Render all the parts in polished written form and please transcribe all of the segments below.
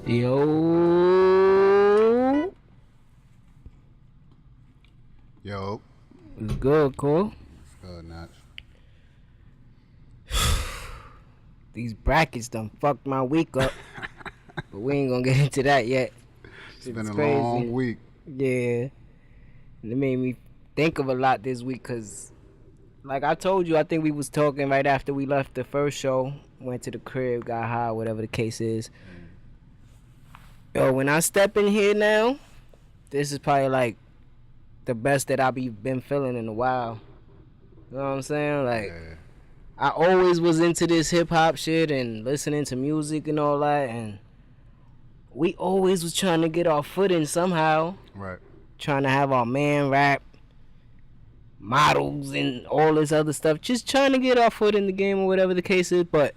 Yo, Yo, it's good, Cole. it's good, Natch. These brackets done fucked my week up, but we ain't gonna get into that yet. It's been Shit's a crazy. long week. Yeah, and it made me think of a lot this week, cause like I told you, I think we was talking right after we left the first show. Went to the crib, got high, whatever the case is. Yo, when I step in here now, this is probably like the best that I've been feeling in a while. You know what I'm saying? Like. Yeah, I always was into this hip hop shit and listening to music and all that, and we always was trying to get our footing somehow, right. trying to have our man rap models and all this other stuff, just trying to get our foot in the game or whatever the case is. But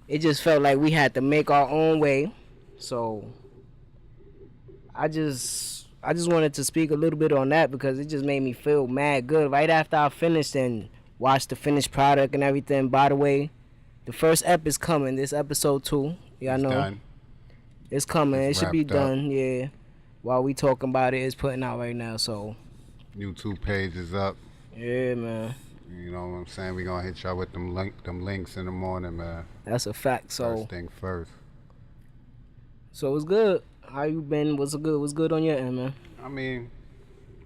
it just felt like we had to make our own way, so I just wanted to speak a little bit on that because it just made me feel mad good right after I finished and watched the finished product and everything. By the way, the first ep is coming. This episode 2. Yeah, I It's know. done. It's coming. It's It should be wrapped up. done. Yeah. While we talking about it, it's putting out right now. So YouTube page is up. yeah, man. You know what I'm saying? We gonna hit y'all with them links in the morning, man. That's a fact. First thing first. So it's good. How you been? What's good? What's good on your end, man? I mean,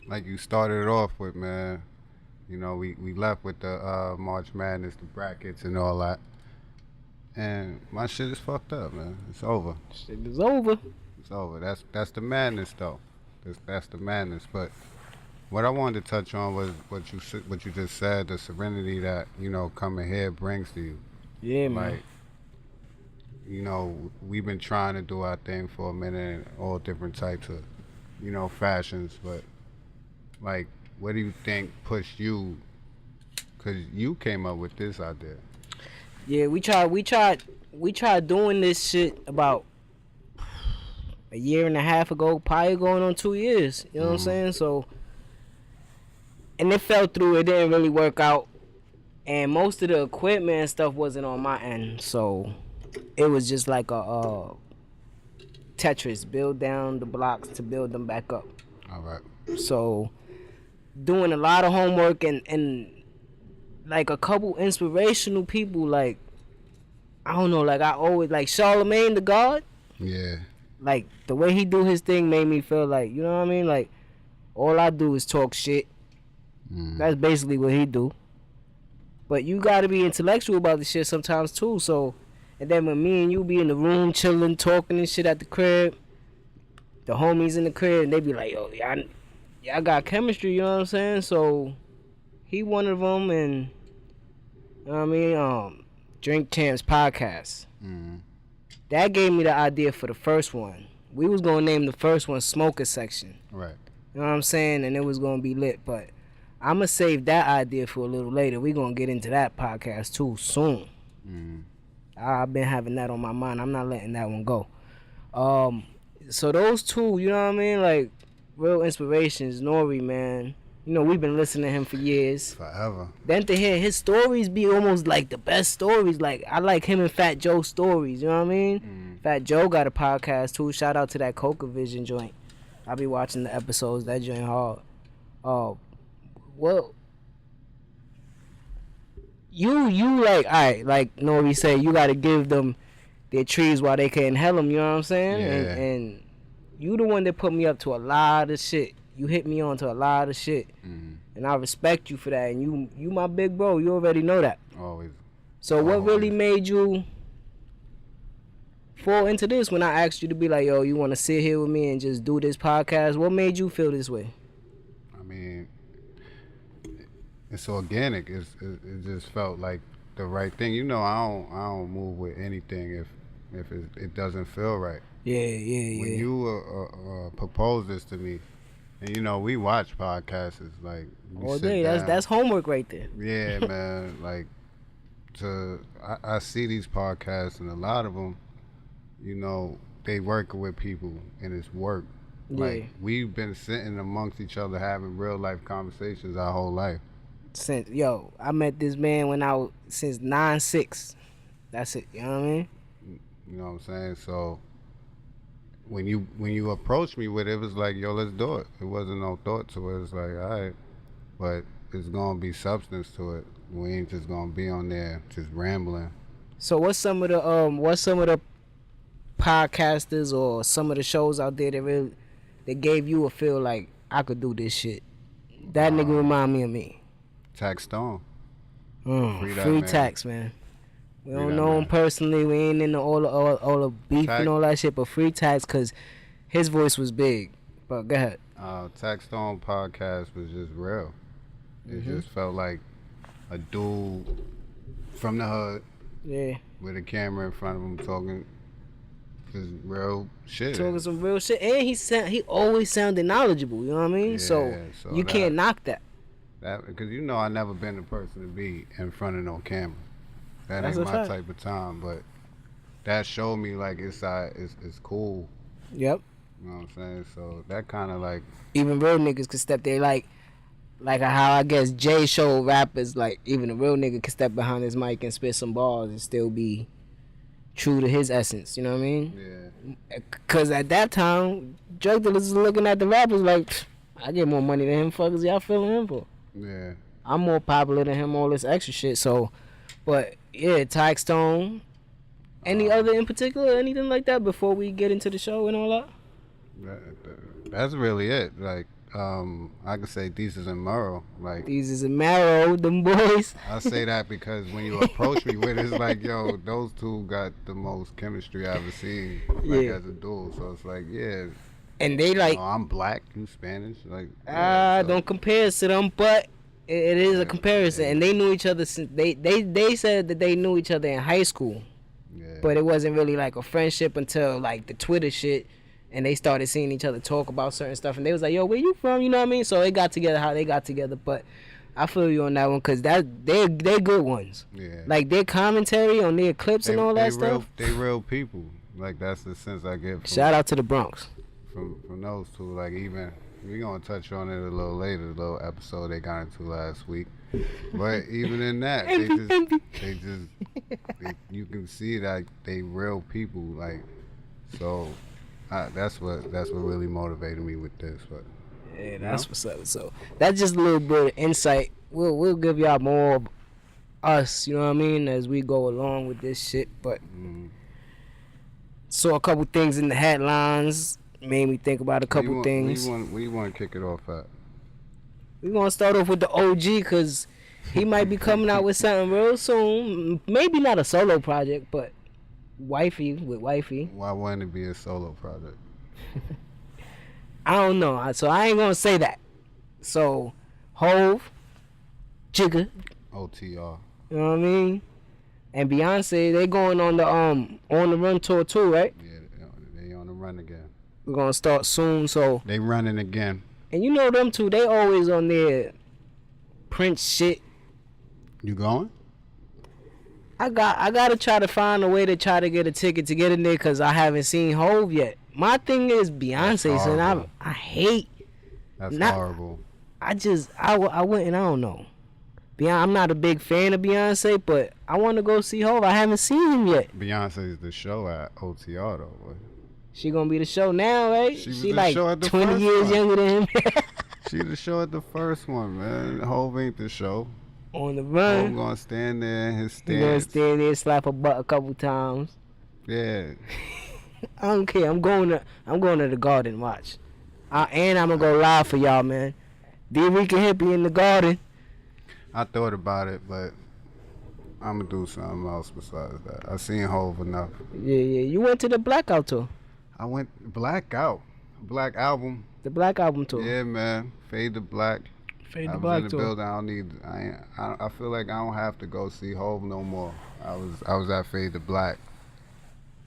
like you started it off with, man. You know, we left with the March Madness, the brackets, and all that. And my shit is fucked up, man. It's over. Shit is over. It's over. That's the madness, though. That's the madness. But what I wanted to touch on was what you just said, the serenity that coming here brings to you. Yeah, man. Like, we've been trying to do our thing for a minute, all different types of fashions. But like, what do you think pushed you? Cause you came up with this idea. Yeah, we tried doing this shit about a year and a half ago, probably going on 2 years. You know what I'm saying? So, and it fell through. It didn't really work out, and most of the equipment and stuff wasn't on my end. So, it was just like a Tetris, build down the blocks to build them back up. All right. So, doing a lot of homework and like a couple inspirational people, like I don't know, like I always like Charlemagne the God. Yeah. Like the way he do his thing made me feel like, you know what I mean? Like all I do is talk shit. That's basically what he do. But you gotta be intellectual about the shit sometimes too. So, and then when me and you be in the room chilling, talking and shit at the crib, the homies in the crib, and they be like, yo, y'all got chemistry, you know what I'm saying? So he one of them, and you know what I mean? Drink Champs podcast. That gave me the idea for the first one. We was gonna name the first one Smoker Section. Right. You know what I'm saying? And it was gonna be lit, but I'ma save that idea for a little later. We gonna get into that podcast too soon. I've been having that on my mind. I'm not letting that one go. So those two, you know what I mean? Like real inspirations. Nori, man. You know, we've been listening to him for years. Forever. Then to hear his stories be almost like the best stories. Like, I like him and Fat Joe's stories, you know what I mean? Fat Joe got a podcast, too. Shout out to that Coca Vision joint. I be watching the episodes. That joint hard. Well, you like, alright, like Nori said, you got to give them their trees while they can inhale them, you know what I'm saying? Yeah. And you the one that put me up to a lot of shit. You hit me on to a lot of shit. And I respect you for that. And you my big bro. You already know that. Always. So what really made you fall into this when I asked you to be like, yo, you want to sit here with me and just do this podcast? What made you feel this way? I mean, it's organic. It just felt like the right thing. You know, I don't move with anything if it doesn't feel right. Yeah. When you proposed this to me, and we watch podcasts, like we All sit day. down. That's homework right there. Yeah, man. Like I see these podcasts, and a lot of them, they working with people, and it's work. Yeah. Like we've been sitting amongst each other having real life conversations our whole life. Since I met this man when I was since 9'6". That's it. You know what I mean? You know what I'm saying? So when you approached me with it, it was like, yo, let's do it. It wasn't no thought to it. It's like, all right, but it's gonna be substance to it. We ain't just gonna be on there just rambling. So what's some of the podcasters or some of the shows out there that gave you a feel like I could do this shit? That nigga remind me of me. Tax Stone. Free Tax, man. We don't know him personally. We ain't into all the beef and all that shit. But Free Tax, cause his voice was big. But go ahead. Tax Stone podcast was just real. It just felt like a dude from the hood. Yeah. With a camera in front of him talking just real shit. Talking some real shit, and he always sounded knowledgeable. You know what I mean? Yeah, so you can't knock that. That because I never been the person to be in front of no camera. That's ain't my fact. type of time, but that showed me like it's cool. Yep. You know what I'm saying? So that kind of like even real niggas could step there, like how I guess Jay showed rappers, like even a real nigga could step behind his mic and spit some bars and still be true to his essence. You know what I mean? Yeah. Cause at that time, drug dealers was looking at the rappers like, I get more money than him. Fuckers, y'all feeling him for? Yeah. I'm more popular than him. All this extra shit. So, but yeah, Tax Stone. Any other in particular, anything like that before we get into the show and all that? That's really it. Like, I could say Deezus and Murrow. Like Deezus and Murrow, them boys. I say that because when you approach me with it, it's like, yo, those two got the most chemistry I ever seen, like as a duo. So it's like, yeah. And they like, I'm black, you Spanish, like. So. Don't compare us to them, but it is a comparison. And they knew each other since they said that they knew each other in high school. Yeah. But it wasn't really like a friendship until like the Twitter shit. And they started seeing each other talk about certain stuff. And they was like, yo, where you from? You know what I mean? So they got together how they got together. But I feel you on that one because they're good ones. Yeah. Like their commentary on their clips and all that stuff. They real people. Like that's the sense I get. Shout out to the Bronx. From those two. Like even, we're going to touch on it a little later, the little episode they got into last week. But even in that, you can see that they real people. Like, so... that's what really motivated me with this, but yeah, that's what's up. So that's just a little bit of insight. We'll give y'all more of us, you know what I mean, as we go along with this shit. But saw a couple things in the headlines, made me think about a couple things. We want to kick it off at. We're gonna start off with the OG because he might be coming out with something real soon. Maybe not a solo project, but. Wifey. Why wouldn't it be a solo project? I don't know. So I ain't gonna say that. So Hove, Jigga, OTR. You know what I mean? And Beyonce, they going on the run tour too, right? Yeah, they on the run again. We're gonna start soon, so they running again. And you know them two, they always on their Prince shit. You going? I gotta try to find a way to try to get a ticket to get in there because I haven't seen Hove yet. My thing is Beyonce, so I hate. That's horrible. I wouldn't. I don't know. I'm not a big fan of Beyonce, but I want to go see Hove. I haven't seen him yet. Beyonce's the show at OTR though. Boy. She gonna be the show now, right? She like show at the 20 years younger than him. She the show at the first one, man. Hove ain't the show. On the run. I'm gonna stand there in his stance. He gonna stand there, slap a butt a couple times. Yeah. I don't care. I'm going to the Garden. Watch. And I'm gonna go live for y'all, man. Dricanhippie in the Garden. I thought about it, but I'm gonna do something else besides that. I seen Hove enough. Yeah. You went to the Blackout tour. I went Black Album. The Black Album tour. Yeah, man. Fade to Black. I was in the building. I feel like I don't have to go see Hove no more. I was at Fade to Black.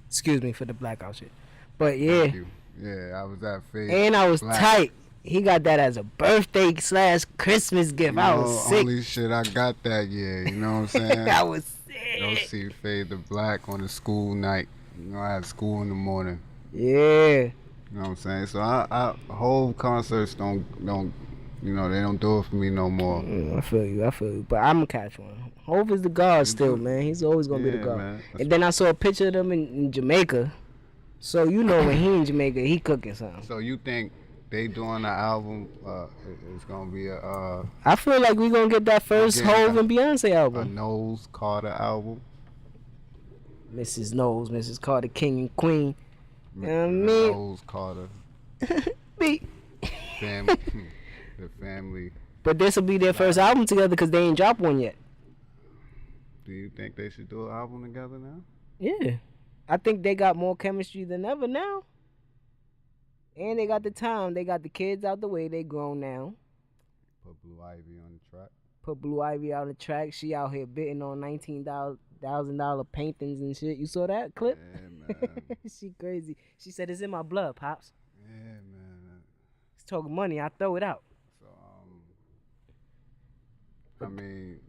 Excuse me for the blackout shit, but yeah. Yeah, I was at Fade. And I was Black. tight. He got that as a birthday / Christmas gift. I was sick. Only shit I got that year. You know what I'm saying? I was sick. Go see Fade to Black on a school night. You know, I had school in the morning. Yeah. You know what I'm saying? So I Hove concerts don't. You know, they don't do it for me no more. I feel you. But I'm going to catch one. Hove is the God still, man. He's always going to be the God. Man. And then I saw a picture of them in Jamaica. So you know when he in Jamaica, he cooking something. So you think they doing the album? It's gonna be I feel like we gonna get that first Hove and Beyonce a album. Knowles Carter album. Mrs. Knowles, Mrs. Carter, King and Queen. You know what I mean? Knowles Carter. Me. Family. The family. But this will be their first album together because they ain't dropped one yet. Do you think they should do an album together now? Yeah. I think they got more chemistry than ever now. And they got the time. They got the kids out the way. They grown now. Put Blue Ivy on the track. Put Blue Ivy on the track. She out here bidding on $19,000 paintings and shit. You saw that clip? Yeah, man. She crazy. She said, it's in my blood, Pops. Yeah, man. It's talking money. I throw it out. So, I mean,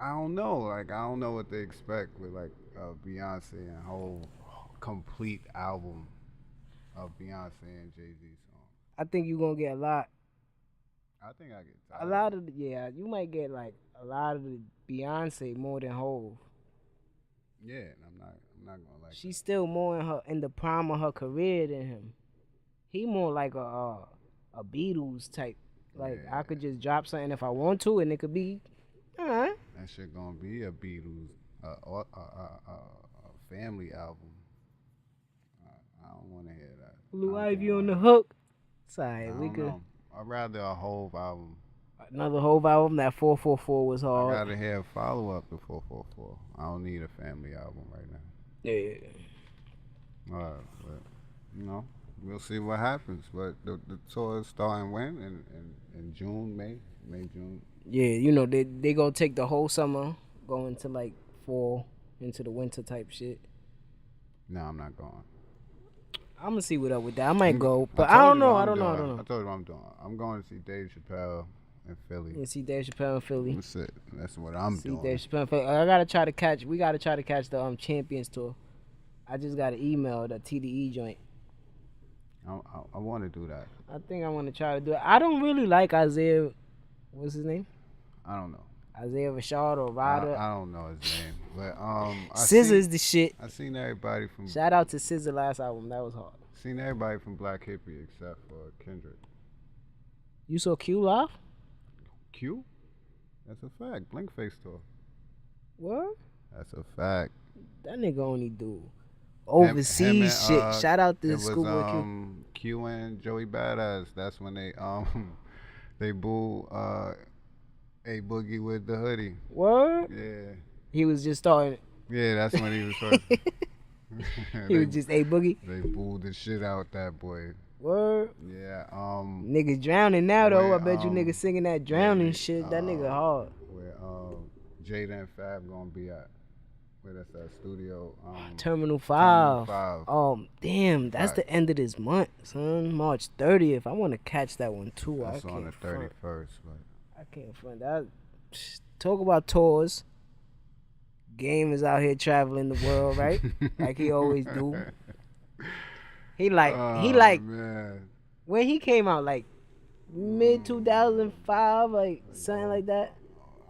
I don't know. Like, I don't know what they expect with, like, Beyonce and a whole complete album of Beyonce and Jay-Z songs. I think you're going to get a lot. I think I get tired. A lot of you might get like a lot of the Beyonce more than Hove. Yeah, and I'm not gonna like. She's still more in the prime of her career than him. He more like a Beatles type. Like I could just drop something if I want to, and it could be, alright. That shit gonna be a Beatles, a family album. I don't want to hear that. Blue Ivy on the hook. Sorry, we could. I'd rather a Hove album. Another Hove album. That 444 was hard. I gotta hear a follow up to 444. I don't need a family album right now. Yeah. Alright, but we'll see what happens. But the tour is starting when? In June, June. Yeah, they gonna take the whole summer, go into like fall, into the winter type shit. No, I'm not going. I'm gonna see what up with that. I might go, but I don't know. I don't know. I told you what I'm doing. I'm going to see Dave Chappelle in Philly. You see Dave Chappelle in Philly. That's it. That's what I'm doing. See Dave Chappelle in Philly. We gotta try to catch the Champions tour. I just got an email, the TDE joint. I want to do that. I think I want to try to do it. I don't really like Isaiah. What's his name? I don't know. Isaiah Rashad or Ryder. I don't know his name, but SZA is the shit. I seen everybody from. Shout out to SZA last album. That was hard. Seen everybody from Black Hippie except for Kendrick. You saw Q live? Q? That's a fact. Blinkface tour. What? That's a fact. That nigga only do overseas shit. Shout out to Schoolboy Q. Q and Joey Badass. That's when they boo A Boogie with the hoodie. What? Yeah. He was just starting. Yeah, that's when he was first. He was just A Boogie. They booed the shit out that boy. Word. Yeah. Niggas drowning now though. I bet you niggas singing that drowning shit. That nigga hard. Where Jada and Fab gonna be at? Where that's that studio? Terminal 5. Terminal 5. Damn, that's the end of this month, son. March 30th. I want to catch that one too. That's on the 31st, but I can't front that. Talk about tours. Game is out here traveling the world, right? Like he always do. He like man. when he came out, like mid 2005, like something like that.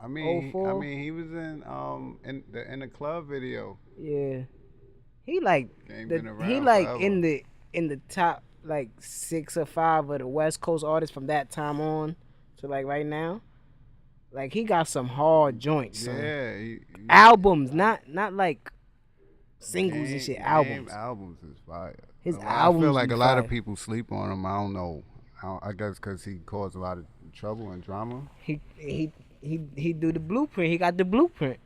I mean, he was in the club video. Yeah, he like in the top like 6 or 5 of the West Coast artists from that time on to like right now. Like he got some hard joints. Yeah, albums, not like singles and shit. Albums is fire. His albums. I feel like a lot fire. of people sleep on him. I don't know. I guess because he caused a lot of trouble and drama. He do the blueprint. He got the blueprint.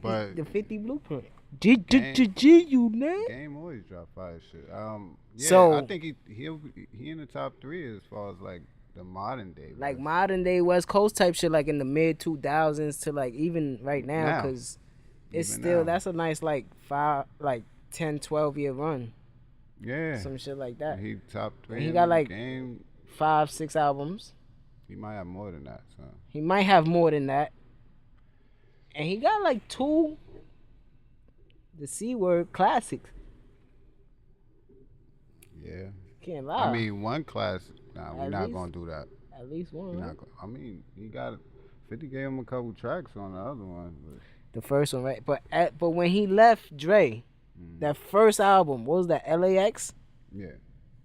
But the 50 blueprint. You know. Game always drop fire shit. Yeah, so I think he in the top 3 as far as like the modern day. Like modern day West Coast type shit, like in the mid 2000s to like even right now, because it's still that's a nice like 10, 12 year run. Yeah, some shit like that. He top 3. He got like Game. 5, 6 albums. He might have more than that. So. He might have more than that. And he got like 2 the C word classics. Yeah. Can't lie. I mean, one classic. Nah, we're not gonna do that. At least one. Right? He got 50 gave him a couple tracks on the other one. But. The first one, right? But when he left Dre, That first album, what was that? LAX. Yeah,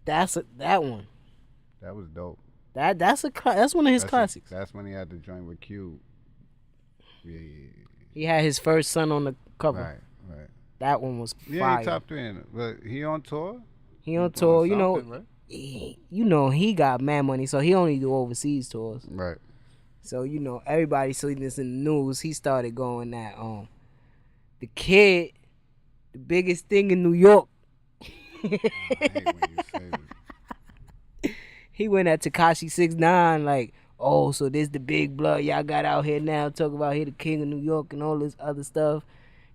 That one. that was dope. That's one of his classics. That's when he had to join with Cube. Yeah. He had his first son on the cover. Right. That one was fire. Yeah, he top 3 in it. But he on tour? He on tour, Right? He got mad money, so he only do overseas tours. Right. So, everybody seen this in the news. He started going that, the kid, the biggest thing in New York. I hate when you say this. He went at Tekashi 6ix9ine like, oh, so this the big blood y'all got out here now, talking about he the king of New York and all this other stuff.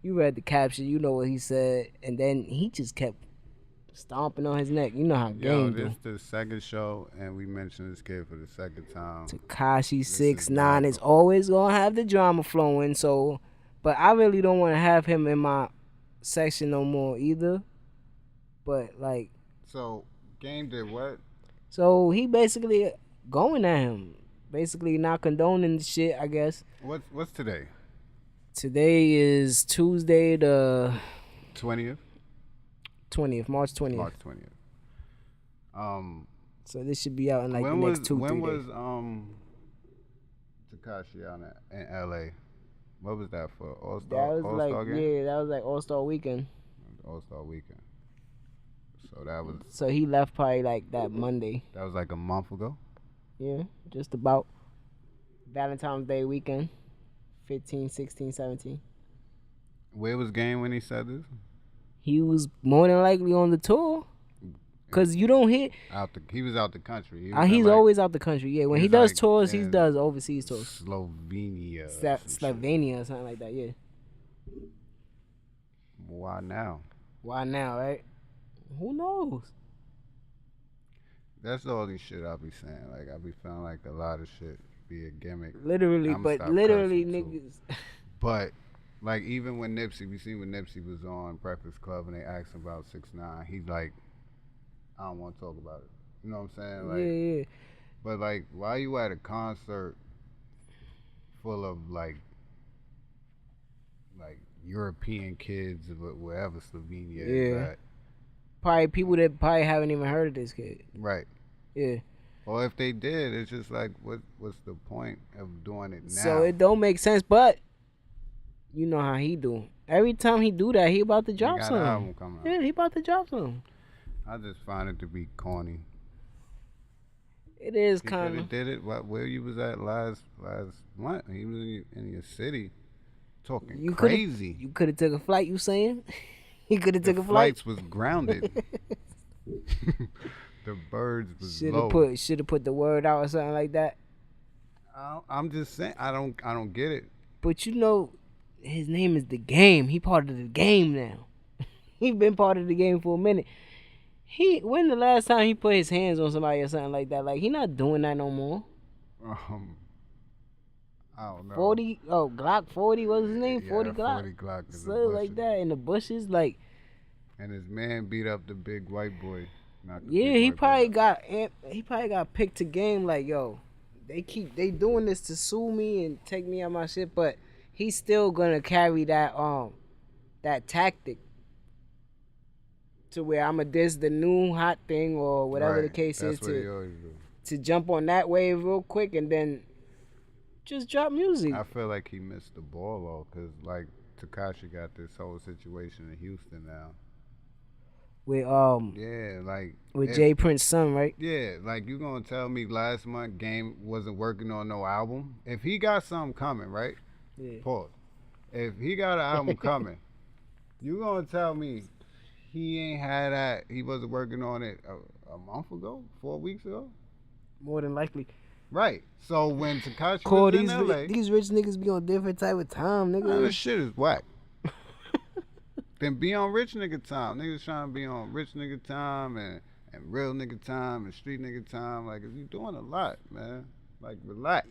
You read the caption, you know what he said, and then he just kept stomping on his neck. You know how game do. This the second show, and we mentioned this kid for the second time. Tekashi 6ix9ine is always gonna have the drama flowing. So, but I really don't want to have him in my section no more either. But like, so Game did what? So he basically going at him, basically not condoning the shit. I guess. What's today? Today is Tuesday the 20th. March 20th. March 20th. So this should be out in like the next 2-3 days. When was Tekashi out in LA? What was that for? All-Star game? Yeah, that was like All-Star weekend. All-Star weekend. So that was. So he left probably like that Monday. That was like a month ago. Yeah, just about Valentine's Day weekend, 15, 16, 17. Where was Game when he said this? He was more than likely on the tour. Cause you don't hear he was out the country. He's always out the country. Yeah, when he does tours, he does overseas tours. Slovenia. Slovenia or something like that. Yeah. Why now? Right? Who knows? That's all this shit I be saying. Like I be feeling like a lot of shit be a gimmick. Literally, niggas. But like even when we seen when Nipsey was on Breakfast Club and they asked him about 6ix9ine, he's like, I don't want to talk about it. You know what I'm saying? Like, yeah. But like, why you at a concert full of like European kids, wherever Slovenia is at? Probably people that probably haven't even heard of this kid. Right. Yeah. Well, if they did, it's just like, what's the point of doing it now? So it don't make sense, but you know how he do. Every time he do that, he about to drop something. An album coming out. Yeah, he about to drop something. I just find it to be corny. It is He kind of. did it. Where you was at last month? He was in your city, talking crazy. You could have took a flight. You saying? He could have took a flight. Flights was grounded. The birds was low. Should have put the word out or something like that. I'm just saying. I don't get it. But his name is The Game. He part of the game now. He been part of the game for a minute. When the last time he put his hands on somebody or something like that? Like, he not doing that no more. I don't know. Glock 40, what's his name? 40 Glock? 40 Glock. Something like that in the bushes, like. And his man beat up the big white boy. He probably got picked to game like, yo, they doing this to sue me and take me out my shit, but he's still gonna carry that tactic to where I'ma diss the new hot thing or whatever the case is to jump on that wave real quick and then just drop music. I feel like he missed the ball though, cause like Tekashi got this whole situation in Houston now. With Jay Prince's son, right? Yeah, like you gonna tell me last month Game wasn't working on no album? If he got something coming, right? Yeah. Pause. If he got an album coming, you gonna tell me he ain't had that? He wasn't working on it a month ago, 4 weeks ago. More than likely. Right. So when Tekashi was in LA, these rich niggas be on different type of time, nigga. This shit is whack. Then be on rich nigga time. Niggas trying to be on rich nigga time and real nigga time and street nigga time. Like, if you doing a lot, man, like, relax.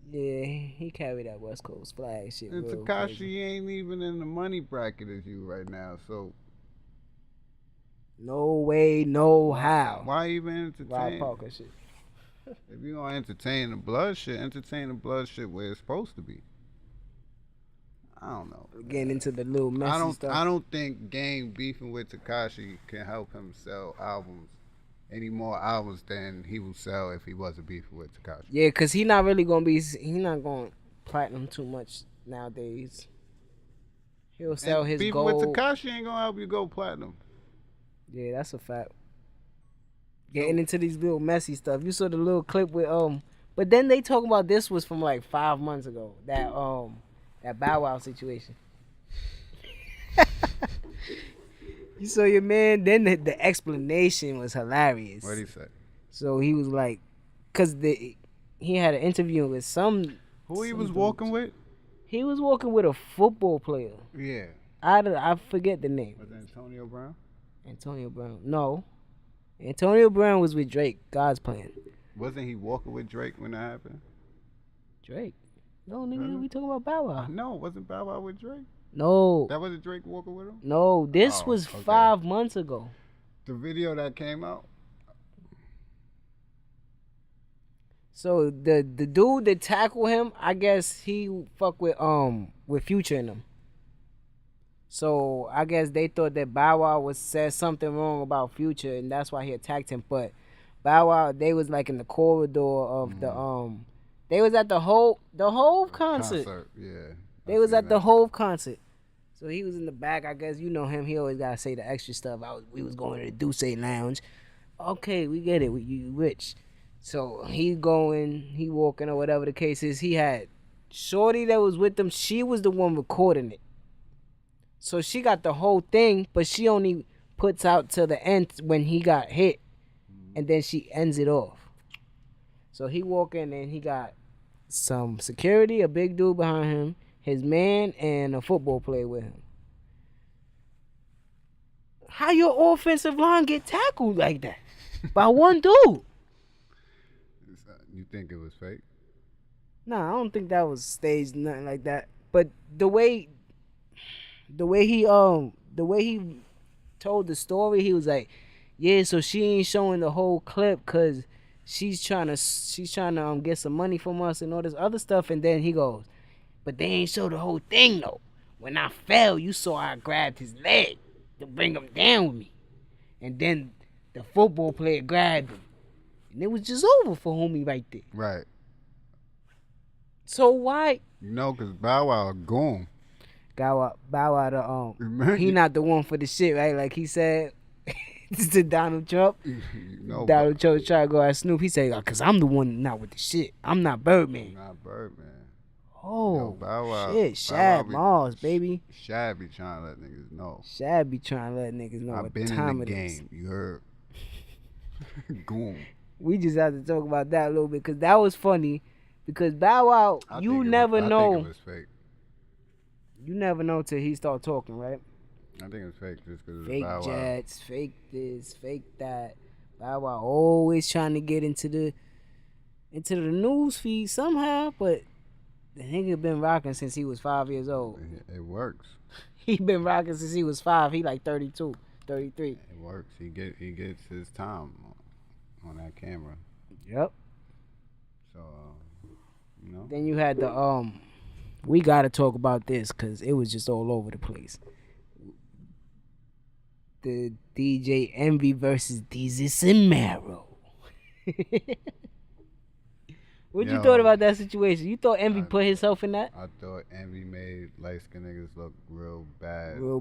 Yeah, he carried that West Coast flag shit. And Tekashi ain't even in the money bracket as you right now, so. No way, no how. Why even entertain? Rob Parker shit. If you gonna entertain the blood shit where it's supposed to be. I don't know. Getting into the little messy stuff. I don't think Game beefing with Tekashi can help him sell albums any more albums than he would sell if he wasn't beefing with Tekashi. Yeah, cause he not really gonna be. He not going platinum too much nowadays. He'll sell his beefing gold. with Tekashi ain't gonna help you go platinum. Yeah, that's a fact. Getting into these little messy stuff. You saw the little clip with but then they talk about this was from like 5 months ago. That Bow Wow situation. You saw your man. Then the explanation was hilarious. What'd he say? So he was like, cause he had an interview with some. Who he some was dudes. walking with? He was walking with a football player. Yeah. I forget the name. Was it Antonio Brown? Antonio Brown. No. Antonio Brown was with Drake. God's plan. Wasn't he walking with Drake when that happened? Drake? No, nigga, Really? we talking about Bow Wow. No, wasn't Bow Wow with Drake? No. That wasn't Drake walking with him? No, this was okay. 5 months ago. The video that came out? So the dude that tackled him, I guess he fuck with Future in him. So I guess they thought that Bow Wow said something wrong about Future, and that's why he attacked him. But Bow Wow, they was like in the corridor of the they was at the Hove concert. Yeah. They was at the Hove concert. So he was in the back. I guess you know him. He always gotta say the extra stuff. We was going to the Duce Lounge. Okay, we get it. You rich. So he walking or whatever the case is. He had Shorty that was with him. She was the one recording it. So she got the whole thing, but she only puts out till the end when he got hit, and then she ends it off. So he walking and he got some security, a big dude behind him, his man, and a football player with him. How your offensive line get tackled like that by one dude? You think it was fake? Nah, I don't think that was staged, nothing like that. But the way he told the story, he was like, yeah, so she ain't showing the whole clip because she's trying to get some money from us and all this other stuff. And then he goes, but they ain't show the whole thing though. When I fell, you saw I grabbed his leg to bring him down with me, and then the football player grabbed him, and it was just over for homie right there. Right. So why? You know, because Bow Wow a goon. Bow Wow he not the one for the shit, right? Like he said to Donald Trump. Donald Trump tried to go at Snoop. He said, "Cause I'm the one not with the shit. I'm not Birdman." Not Birdman. Oh, Bow Wow, shit. Shad Moss, baby. Shad be trying to let niggas know. Shad be trying to let niggas know what time it is. I've been in the game. You heard? Goon. We just have to talk about that a little bit because that was funny. Because Bow Wow, you never know. I think it was fake. You never know till he start talking, right? I think it's fake just because fake Bow Wow. Jets, fake this, fake that. Bow Wow always trying to get into the news feed somehow, but the nigga been rocking since he was 5 years old. It works. He been rocking since he was 5. He like 32, 33. It works. He gets his time on that camera. Yep. So, you know. Then you had the we gotta talk about this because it was just all over the place. The DJ Envy versus Jesus and Marrow. What you thought about that situation? You thought Envy put himself in that? I thought Envy made light-skinned niggas look real bad. Real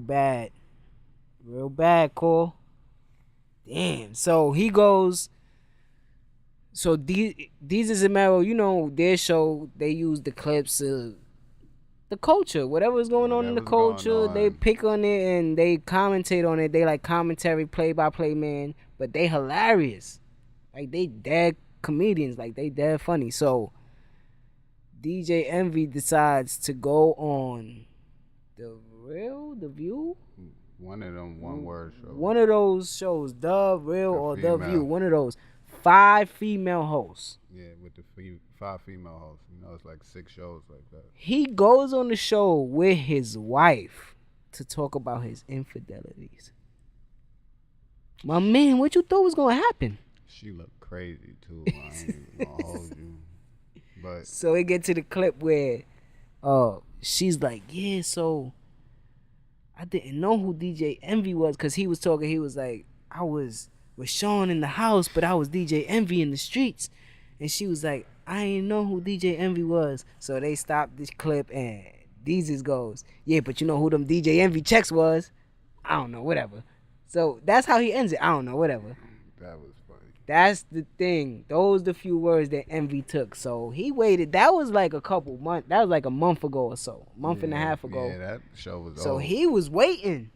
bad, Cole. Damn. So he goes. So Jesus and Marrow, you know, their show, they use the clips of the culture. Whatever's going on in the culture, they pick on it and they commentate on it. They like commentary, play-by-play, man. But they hilarious. Like, they dead comedians. Like, they dead funny. So DJ Envy decides to go on The View? One of them one-word shows. One of those shows, The Real or The View. One of those. 5 female hosts. Yeah, with the 5 female hosts. You know, it's like 6 shows like that. He goes on the show with his wife to talk about his infidelities. My man, what you thought was going to happen? She looked crazy, too. I ain't gonna hold you. But so it get to the clip where she's like, yeah, so I didn't know who DJ Envy was, because he was talking. He was like, I was with Sean in the house, but I was DJ Envy in the streets. And she was like, I didn't know who DJ Envy was. So they stopped this clip, and Deezus goes, yeah, but you know who them DJ Envy checks was? I don't know, whatever. So that's how he ends it. I don't know, whatever. That was funny. That's the thing. Those the few words that Envy took. So he waited. That was like a couple months. That was like a month ago or so. A month and a half ago. Yeah, that show was So old. he was waiting.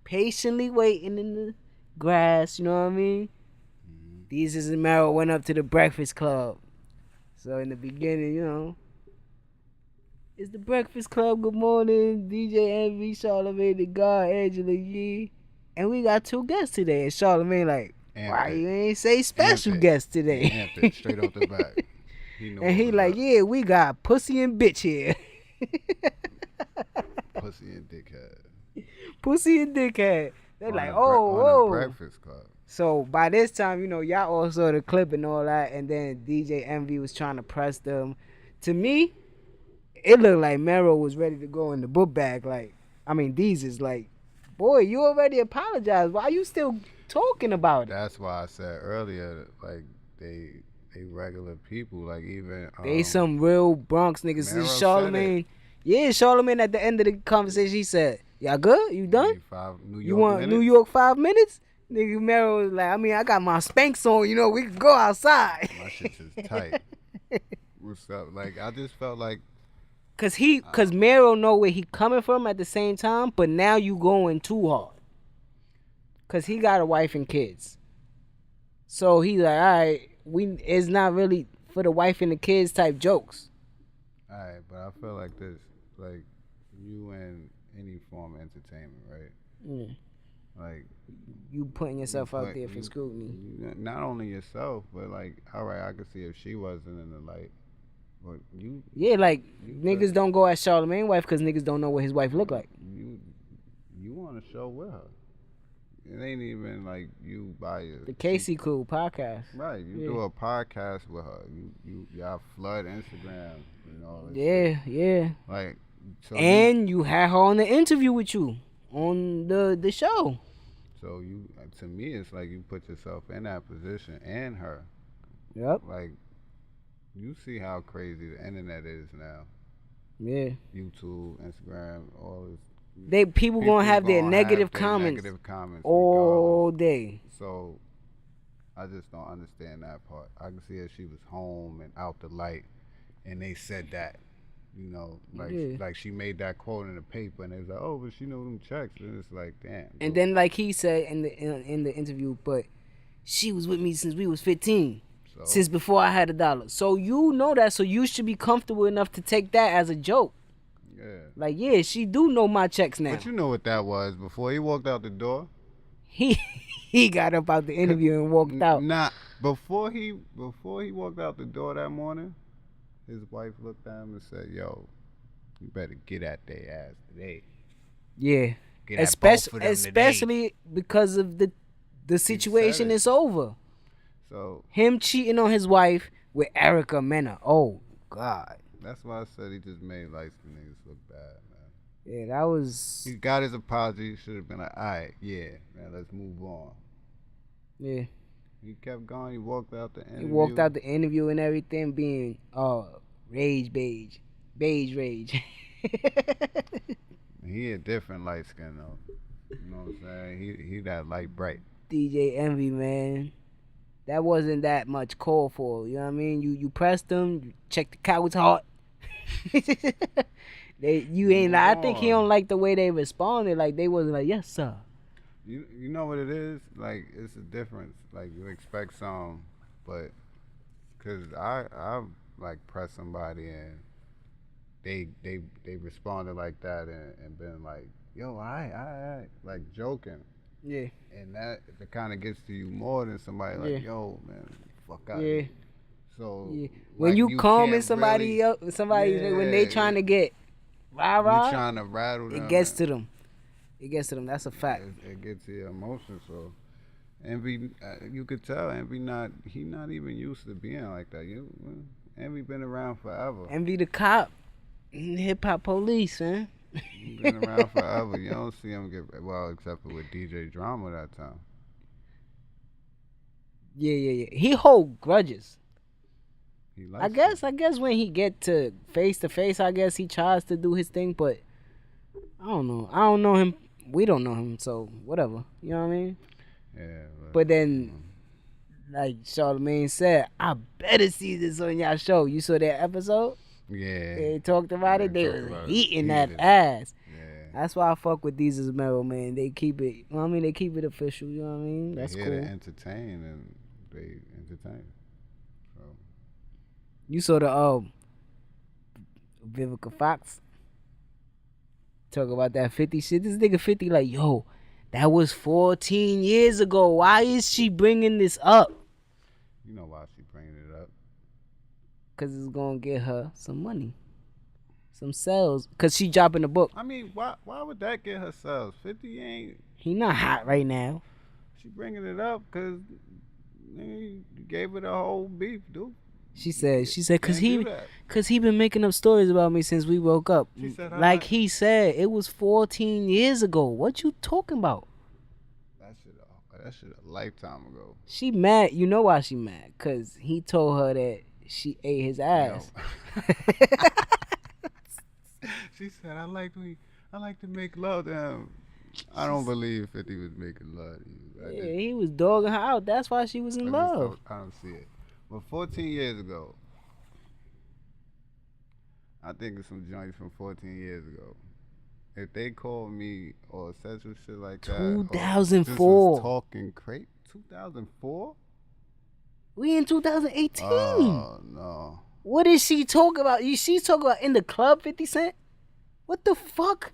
Patiently waiting in the grass. You know what I mean? Deezus and Mero went up to the Breakfast Club. So in the beginning, you know, it's the Breakfast Club. Good morning. DJ Envy, Charlamagne the God, Angela Yee. And we got 2 guests today. And Charlamagne like, why you ain't say special guest today? Amped straight off the back. And he like, yeah, we got Pussy and Bitch here. Pussy and Dickhead. Pussy and Dickhead. They're like, On whoa. the Breakfast Club. So by this time, you know, y'all all saw the clip and all that. And then DJ Envy was trying to press them. To me, it looked like Mero was ready to go in the book bag. Like, I mean, Deezus like, boy, you already apologized. Why you still talking about it? That's why I said earlier, like, they regular people, like, even they some real Bronx niggas. Mero Charlamagne, yeah, Charlamagne at the end of the conversation, he said, y'all good? You done? You want minutes? New York 5 minutes? Nigga, Mero was like, I mean, I got my Spanx on, you know, we can go outside. My shit is tight. What's up? Like, I just felt like, Cause Mero know where he coming from at the same time, but now you going too hard. Cause he got a wife and kids. So he's like, all right, it's not really for the wife and the kids type jokes. all right, but I feel like this, like, you in any form of entertainment, right? Mm. Like, You putting yourself out there for scrutiny. Not only yourself, but like, all right, I could see if she wasn't in the light, but you. Yeah, like niggas don't go at Charlamagne wife because niggas don't know what his wife look like. You want to show with her. It ain't even like you buy it. The Casey Crew podcast. Right, you do a podcast with her. Y'all flood Instagram, you know. Yeah, yeah. Like, so and you had her on the interview with you on the show. So to me, it's like you put yourself in that position and her. Yep. Like, you see how crazy the internet is now. Yeah. YouTube, Instagram, all this. People gonna have their negative comments all day. So I just don't understand that part. I can see if she was home and out the light, and they said that, you know, like she made that quote in the paper, and they was like, oh, but she know them checks, and it's like, damn. And then like he said in the interview, but she was with me since we was 15, since before I had $1. So you know that, so you should be comfortable enough to take that as a joke. Yeah. Like, yeah, she do know my checks now. But you know what that was before he walked out the door. He got up out the interview and walked out. Nah, before he walked out the door that morning, his wife looked at him and said, "Yo, you better get at their ass today." Yeah, get at both of them especially because of the situation is over. So him cheating on his wife with Erica Mena. Oh God. That's why I said he just made light-skinned niggas look bad, man. Yeah, that was. He got his apology. Should have been like, all right, yeah, man, let's move on. Yeah. He kept going. He walked out the interview. He walked out the interview and everything being beige rage. He a different light skin though. You know what I'm saying? He that light bright. DJ Envy, man. That wasn't that much call for. You know what I mean? You pressed them, you checked the coward's heart. I think he don't like the way they responded. Like they wasn't like, yes sir. You know what it is? Like, it's a difference. Like, you expect some, but cause I like pressed somebody and they responded like that and been like, yo, I like joking. Yeah. And that kind of gets to you more than somebody like, yo, man, fuck out. Yeah. So when like, you calming somebody really, else, when they trying to get rah, you trying to rattle them. It gets to them. It gets to them. That's a fact. It gets to your emotions. So Envy, you could tell Envy not even used to being like that. Envy been around forever. Envy the cop. Hip hop police, man. Been around forever. You don't see him get well, except for with DJ Drama that time. Yeah. He hold grudges. He I likes guess. it. I guess when he get to face, I guess he tries to do his thing. But I don't know. I don't know him. We don't know him. So whatever. You know what I mean? Yeah. But then, like Charlamagne said, I better see this on y'all show. You saw that episode? Yeah. They talked about it. They talked was about it. eating that Heated. ass. Yeah. That's why I fuck with these as Mero, man. They keep it. You know what I mean? They keep it official. You know what I mean? That's They cool. here to entertain, and they entertain. So You saw the Vivica Fox talk about that 50 shit. This nigga 50 like, yo, that was 14 years ago. Why is she bringing this up? you know why she bringing it up? Cause it's gonna get her some money, some sales. Cause she dropping the book. I mean, why would that get her sales? 50 ain't. He not hot right now. She bringing it up because you gave it a whole beef, dude. She said, cause Can't do that. he been making up stories about me since we woke up. She said, Like he said, it was 14 years ago. What you talking about? That shit a lifetime ago. She mad. You know why she mad? Cause he told her that she ate his ass. She said, I like to make love to him. I don't believe 50 was making love to you. Yeah, he was dogging her out. That's why she was in love. I don't see it. But 14 years ago, I think it's some joints from 14 years ago. If they called me or said some shit like that, 2004. just was talking crazy. 2004? We in 2018. Oh no. What is she talking about? She talking about in the club 50 Cent? What the fuck?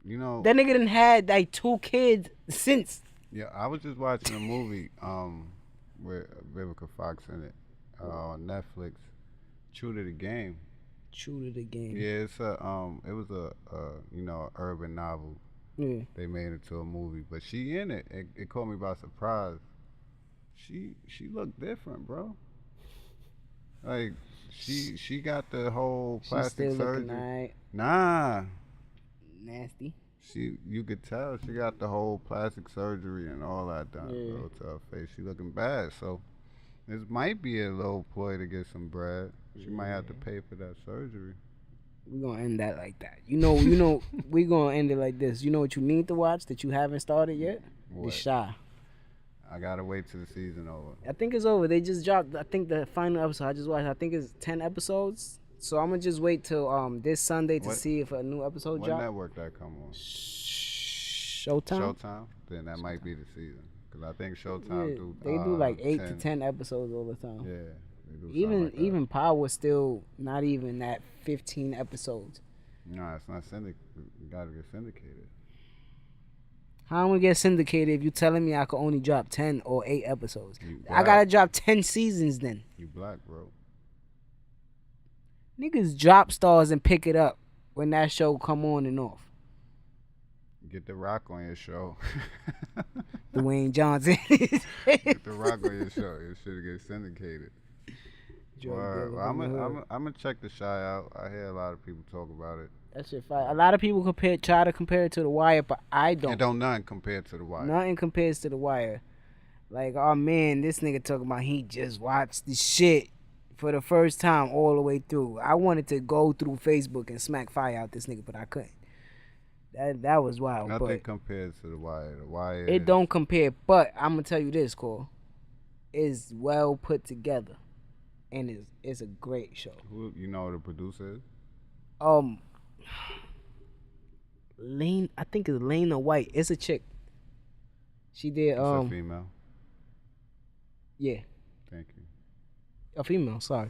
You know. That nigga done had like 2 kids since. Yeah, I was just watching a movie with Vivica Fox in it on Netflix. True to the Game. True to the Game. Yeah, it's it was a urban novel. Yeah. They made it to a movie, but she in it. It caught me by surprise. She looked different, bro. Like she got the whole plastic She still surgery. looking alright. Nah. Nasty. You could tell she got the whole plastic surgery and all that done, bro, to her face. She looking bad, so this might be a little ploy to get some bread. She might have to pay for that surgery. We gonna end that like that. You know, we gonna end it like this. You know what you need to watch that you haven't started yet? What? The Shy. I gotta wait till the season over. I think it's over. They just dropped. I think the final episode I just watched. I think it's 10 episodes. So I'm gonna just wait till this Sunday to see if a new episode what drop. What network that come on? Showtime. Showtime. Then that might be the season. Cause I think Showtime they do like 8 to 10. 10 episodes all the time. Yeah. They do something like that. Even Power still not even at 15 episodes. No, it's not syndicated. You gotta get syndicated. How am I gonna get syndicated if you telling me I could only drop 10 or 8 episodes? You I gotta drop 10 seasons then. You black, bro. Niggas drop stars and pick it up when that show come on and off. Get The Rock on your show. Dwayne Johnson. Get The Rock on your show. Your shit get syndicated. Well, I'm gonna check The Shy out. I hear a lot of people talk about it. That shit fire. A lot of people try to compare it to The Wire, but I don't. It don't nothing compared to The Wire. Nothing compares to The Wire. Like, oh man, this nigga talking about he just watched the shit for the first time all the way through. I wanted to go through Facebook and smack fire out this nigga, but I couldn't. That was wild. Nothing compares to The Wire. The Wire. It don't compare, but I'm gonna tell you this, Cole. It's well put together, and it's a great show. Who you know the producer is? Lane, I think it's Lena White. It's a chick. She did It's a female. Yeah. Thank you. A female, sorry.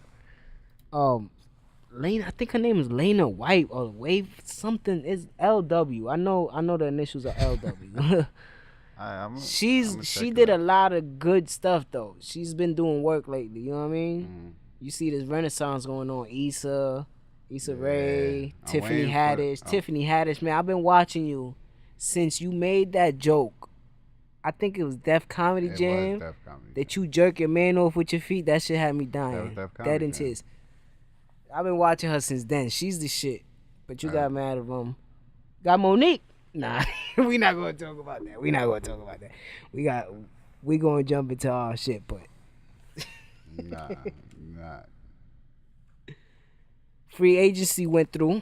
Lena, I think her name is Lena White or Wave something. It's LW. I know the initials are LW. She did a lot of good stuff though. She's been doing work lately, you know what I mean? Mm-hmm. You see this renaissance going on. Issa Rae, Tiffany Haddish, man, I've been watching you since you made that joke. I think it was Def Comedy Jam that you jerk your man off with your feet. That shit had me dying. That was Def Dead Comedy in Jam. tears. I've been watching her since then. She's the shit. But you Uh, got mad at got Monique. Nah, we not gonna talk about that. We gonna jump into our shit, but nah, nah. free agency went through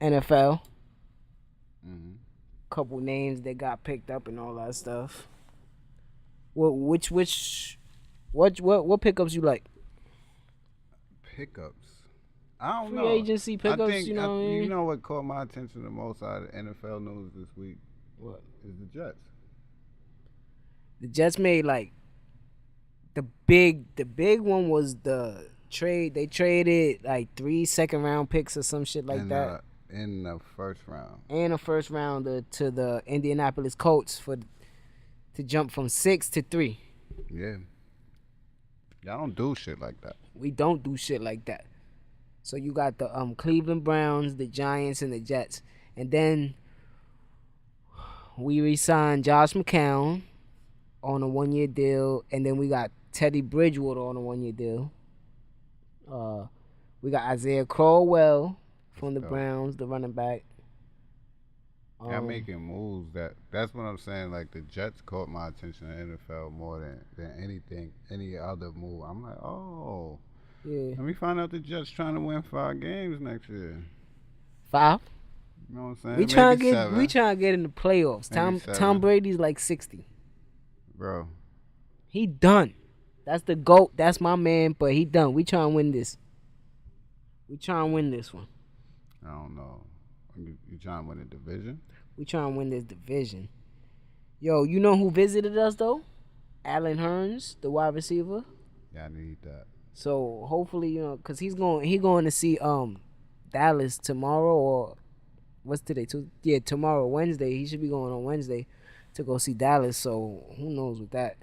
NFL. Mm-hmm. Couple names that got picked up and all that stuff. What pickups you like? Pickups. I don't Free know. agency pickups, you know what I mean? You know what caught my attention the most out of NFL news this week? What? Is the Jets. The Jets made like the big one was the trade. They traded like 3 second-round picks or some shit like that. In the first round. And a first rounder to the Indianapolis Colts to jump from 6 to 3. Yeah. Y'all don't do shit like that. We don't do shit like that. So you got the Cleveland Browns, the Giants, and the Jets. And then we re-signed Josh McCown on a 1-year deal. And then we got Teddy Bridgewater on a 1-year deal. We got Isaiah Crowell from the Browns, the running back. Y'all making moves that's what I'm saying. Like the Jets caught my attention in the NFL more than anything, any other move. I'm like, oh, yeah. Let me find out the Jets trying to win 5 games next year. 5? You know what I'm saying? We trying to get in the playoffs. Tom Brady's like 60. Bro. He done. That's the GOAT. That's my man, but he done. We trying to win this. We trying to win this one. I don't know. You trying to win a division? We trying to win this division. Yo, you know who visited us though? Allen Hurns, the wide receiver. Yeah, I need that. So hopefully, cause he going to see Dallas tomorrow, or what's today? Tomorrow, Wednesday. He should be going on Wednesday to go see Dallas. So who knows with that?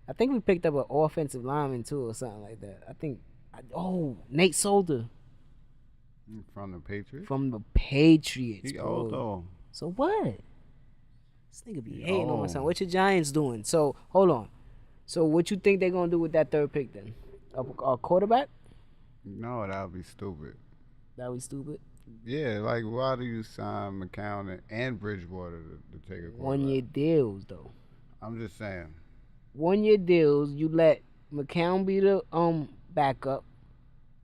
I think we picked up an offensive lineman too, or something like that. I think. Nate Solder. From the Patriots? From the Patriots, He bro. old though. So what? This nigga be hating on my son. What your Giants doing? So hold on. So what you think they gonna do with that 3rd pick then? A quarterback? No, that would be stupid. That would be stupid. Yeah, like why do you sign McCown and Bridgewater to take a quarterback? 1-year deals though. I'm just saying. 1-year deals. You let McCown be the backup,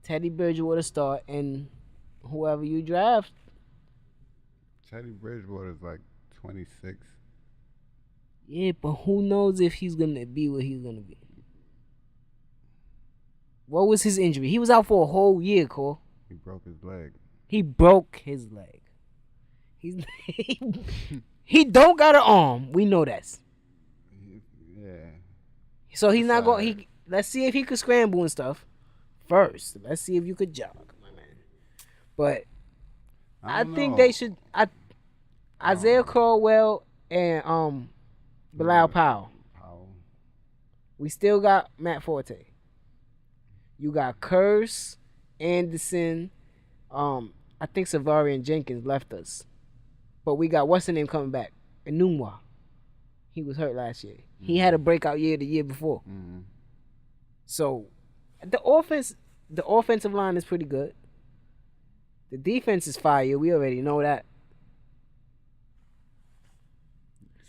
Teddy Bridgewater start, and whoever you draft. Teddy Bridgewater is like 26. Yeah, but who knows if he's gonna be what he's gonna be. What was his injury? He was out for a whole year, Cole. He broke his leg. He broke his leg. He don't got an arm. We know that. Yeah. So he's not going. Let's see if he could scramble and stuff. First, let's see if you could jog, my man. But I think they should. Isaiah Crowell and Bilal Powell. We still got Matt Forte. You got Curse, Anderson. I think Savarian Jenkins left us, but we got what's the name coming back? Enumwa. He was hurt last year. Mm-hmm. He had a breakout year the year before. Mm-hmm. So the offensive line is pretty good. The defense is fire. We already know that.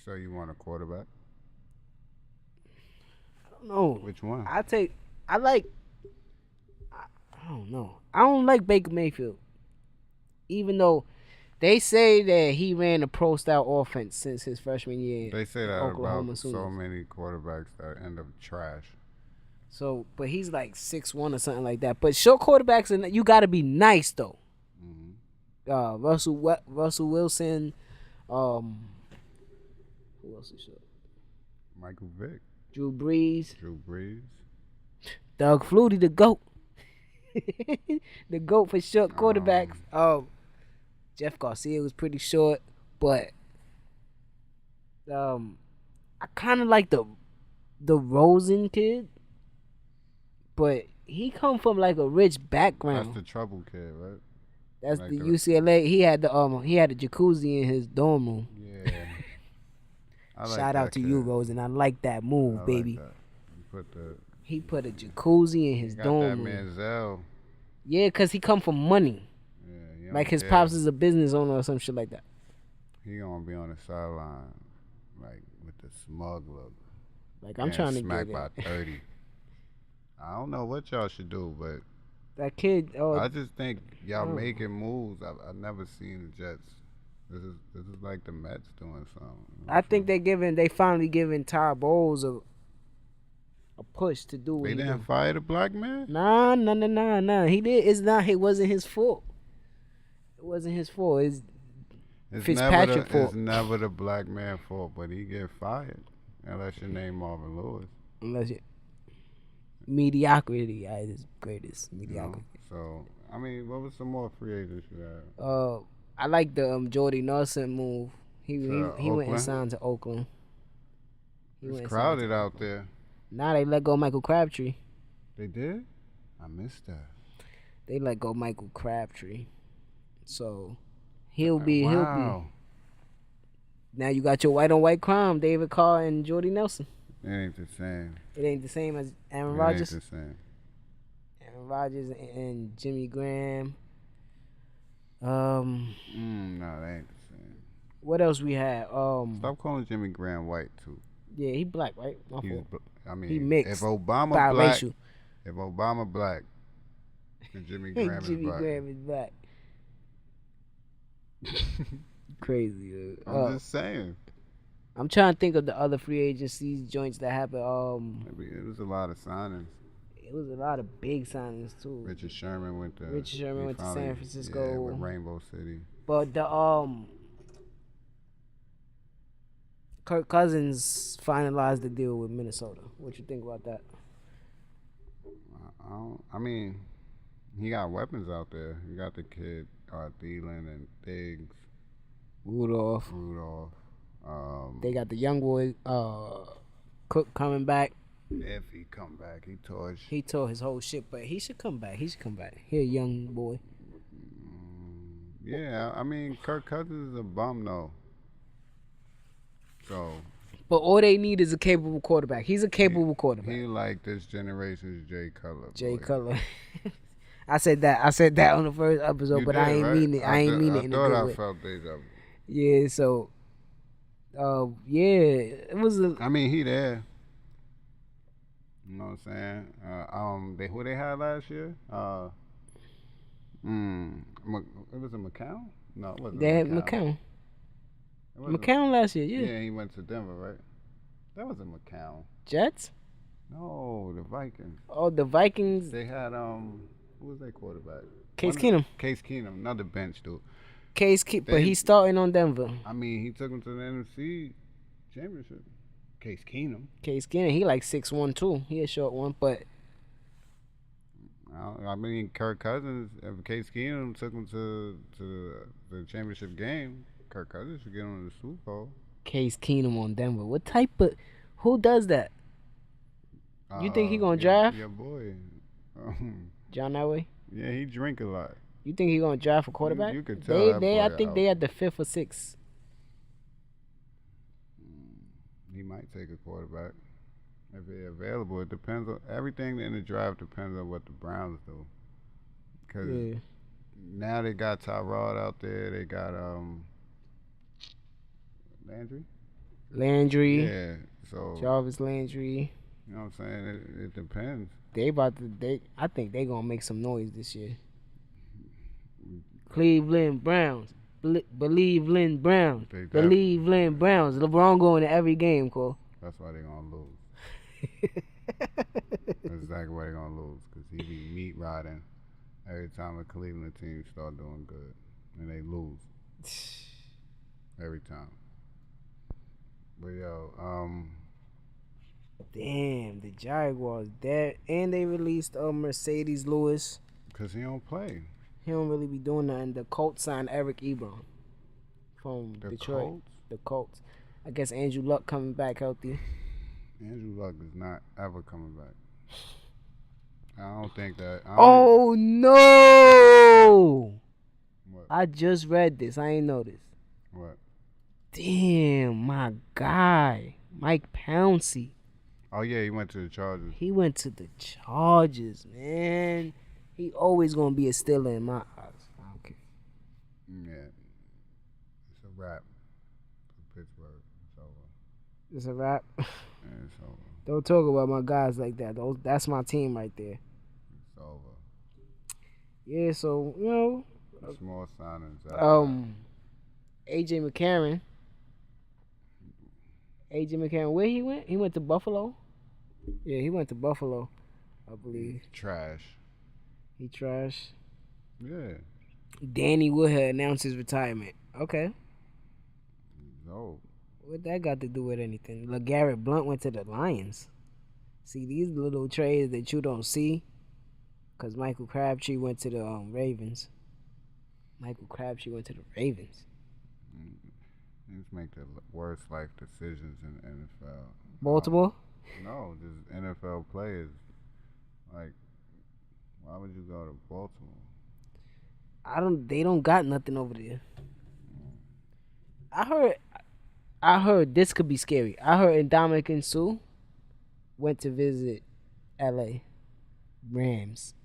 So you want a quarterback? I don't know. Which one? I don't know. I don't like Baker Mayfield. Even though they say that he ran a pro-style offense since his freshman year. They say that about so many quarterbacks that end up trash. So, but he's like 6'1" or something like that. But short quarterbacks, and you got to be nice though. Mm-hmm. Russell Wilson. Who else is short? Michael Vick. Drew Brees. Doug Flutie, the GOAT. The GOAT for short quarterbacks. Jeff Garcia was pretty short, but I kind of like the Rosen kid, but he come from like a rich background. That's the trouble kid, right? That's like the UCLA. He had the jacuzzi in his dorm room. Yeah. Shout out to you, Rosen. I like that move, baby. Like that. He put a jacuzzi in his dorm room. Got that Manziel Yeah, cause he come from money. Yeah, he Like don't his care. pops is a business owner or some shit like that. He gonna be on the sideline, like with the smug look, Like I'm getting trying to smacked get by it. 30. I don't know what y'all should do, but That kid. Oh, I just think y'all oh. making moves. I've never seen the Jets. This is like the Mets doing something. You know I what I'm think they finally giving Ty Bowles a push to do what They he didn't do. fire the black man. Nah. He did. It's not. It wasn't his fault. It wasn't his fault. It's Fitzpatrick's fault. It's never the black man fault, but he get fired unless your name Marvin Lewis. Unless you, mediocrity at its greatest. You know. Mediocrity. So I mean, what was some more free agents you had? I like the Jordy Nelson move. He went and Oakland? signed to Oakland. It's crowded out there. Now they let go Michael Crabtree. They did? I missed that. They let go Michael Crabtree. So he'll be. Wow. Now you got your white on white crime, David Carr and Jordy Nelson. It ain't the same. It ain't the same as Aaron It Rodgers. ain't the same. Aaron Rodgers and Jimmy Graham. No, they ain't the same. What else we had? Stop calling Jimmy Graham white too. Yeah, he black, right? My He's fault. I mean, He mixed. If Obama black, Biracial. if Obama black, then Jimmy Graham is Jimmy black. Graham is black. Crazy. I'm just saying. I'm trying to think of the other free agencies joints that happened. It was a lot of signings. It was a lot of big signings too. Richard Sherman went to San Francisco. Yeah, with Rainbow City. But the Kirk Cousins finalized the deal with Minnesota. What you think about that? I mean, he got weapons out there. You got the kid, Thielen and Diggs. Rudolph. They got the young boy, Cook coming back. If he come back, he tore his whole shit, but he should come back. He a young boy. Yeah, I mean, Kirk Cousins is a bum though. So. But all they need is a capable quarterback. He's a capable quarterback. He like this generation's Jay Cutler. Jay Cutler. I said that on the first episode, You but did, I ain't right? mean it. I ain't mean it in a good way. I thought I felt deja vu. Yeah. So. Yeah. It was a. I mean, he there. You know what I'm saying? Who they had last year? It was a McCown? No, it wasn't. They had McCown. McCown last year, yeah. Yeah, he went to Denver, right? That was a McCown. Jets? No, the Vikings. Oh, the Vikings. They had who was their quarterback? Case Keenum. Case Keenum, another bench dude. But he's starting on Denver. I mean, he took him to the NFC Championship. Case Keenum, he like 6'1" too. He a short one, but I mean, Kirk Cousins. If Case Keenum took him to the championship game, Kirk Cousins should get on the Super Bowl. Case Keenum on Denver. What type of? Who does that? You think he gonna draft? Your boy, John Elway. Yeah, he drink a lot. You think he gonna draft a quarterback? You could tell I think they at the 5th or 6th. He might take a quarterback if they're available. It depends on everything in the draft. Depends on what the Browns do. Because now they got Tyrod out there. They got Landry. Yeah. So Jarvis Landry. You know what I'm saying? It depends. I think they gonna make some noise this year. Cleveland Browns. Believe Lynn Browns. Believe Lynn Browns. LeBron going to every game, Cole. That's why they're going to lose. That's exactly why they're going to lose. Because he be meat riding every time a Cleveland team start doing good. And they lose. Every time. But, damn, the Jaguars. And they released Mercedes Lewis. Because he don't play. He don't really be doing nothing. The Colts signed Eric Ebron from Detroit. The Colts. I guess Andrew Luck coming back healthy. Andrew Luck is not ever coming back. I don't think that. Oh, no! What? I just read this. I ain't know this. What? Damn, my guy. Mike Pouncey. Oh, yeah, he went to the Chargers. He went to the Chargers, man. He always gonna be a stealer in my eyes. I don't care. Yeah, it's a wrap for Pittsburgh. It's over. It's a wrap. Yeah, it's over. Don't talk about my guys like that. That's my team right there. It's over. Yeah, so you know, Small signings. AJ McCarron. AJ McCarron, where he went? He went to Buffalo. Yeah, he went to Buffalo, I believe. Trash. He trash. Yeah. Danny Woodhead announced his retirement. Okay. No. What that got to do with anything? LeGarrette Blount went to the Lions. See, these little trades that you don't see, because Michael Crabtree went to the Ravens. Michael Crabtree went to the Ravens. Just make the worst life decisions in the NFL. Baltimore? No, just NFL players. Like, why would you go to Baltimore? They don't got nothing over there. I heard this could be scary. I heard Ndamukong Suh went to visit LA Rams.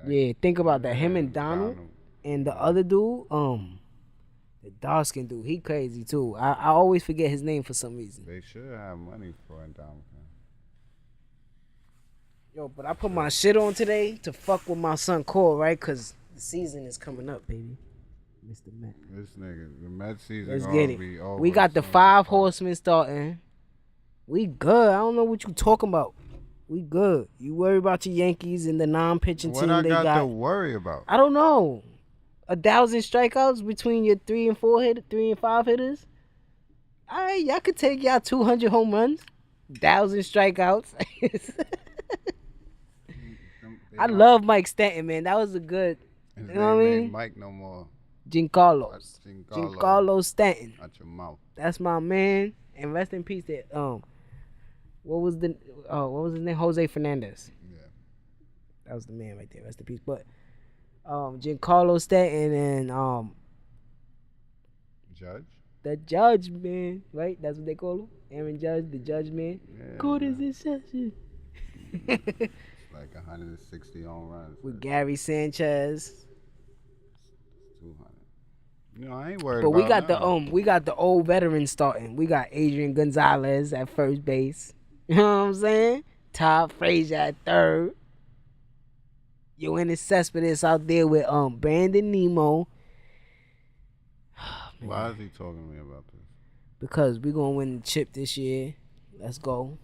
Yeah, think about that. Him and Donald and the other dude, the dark skin dude, he crazy too. I always forget his name for some reason. They should have money for Ndamukong. Yo, but I put my shit on today to fuck with my son Cole, right? Cause the season is coming up, baby. Mr. Met. This nigga, the Met season Let's get it. be over. We got the 5 horsemen starting. We good. I don't know what you talking about. We good. You worry about your Yankees and the non-pitching team What they I got. to worry about? I don't know. 1,000 strikeouts between your 3 and 5 hitters. All right, y'all could take y'all 200 home runs. 1,000 strikeouts. I love Mike Stanton, man. That was a good. His you know what I mean? Mike no more. Giancarlo Stanton. Out your mouth. That's my man. And rest in peace. That what was his name? Jose Fernandez. Yeah. That was the man right there. Rest in peace. But Giancarlo Stanton and Judge. the Judge, man, right? That's what they call him. Aaron Judge, the Judge man. Yeah, Court is in session. Like 160 home runs. With Gary Sanchez. 200. You know, I ain't worried But about we got the old veterans starting. We got Adrian Gonzalez at first base. You know what I'm saying? Todd Frazier at third. Yoenis Cespedes out there with Brandon Nemo. Why is he talking to me about this? Because we gonna win the chip this year. Let's go.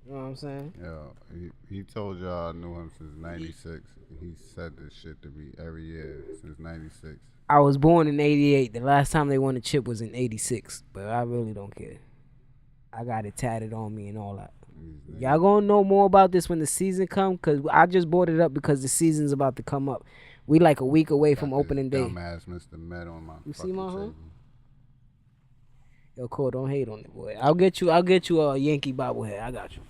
You know what I'm saying? Yeah, he told y'all I knew him since 96. He said this shit to me every year since 96. I was born in 88. The last time they won a chip was in 86. But I really don't care. I got it tatted on me and all that. Y'all gonna know more about this when the season come, because I just brought it up because the season's about to come up. We like a week away from opening day. Dumbass Mr. Met on my You see fucking my table. Yo, Cole, don't hate on it, boy. I'll get you a Yankee bobblehead. I got you.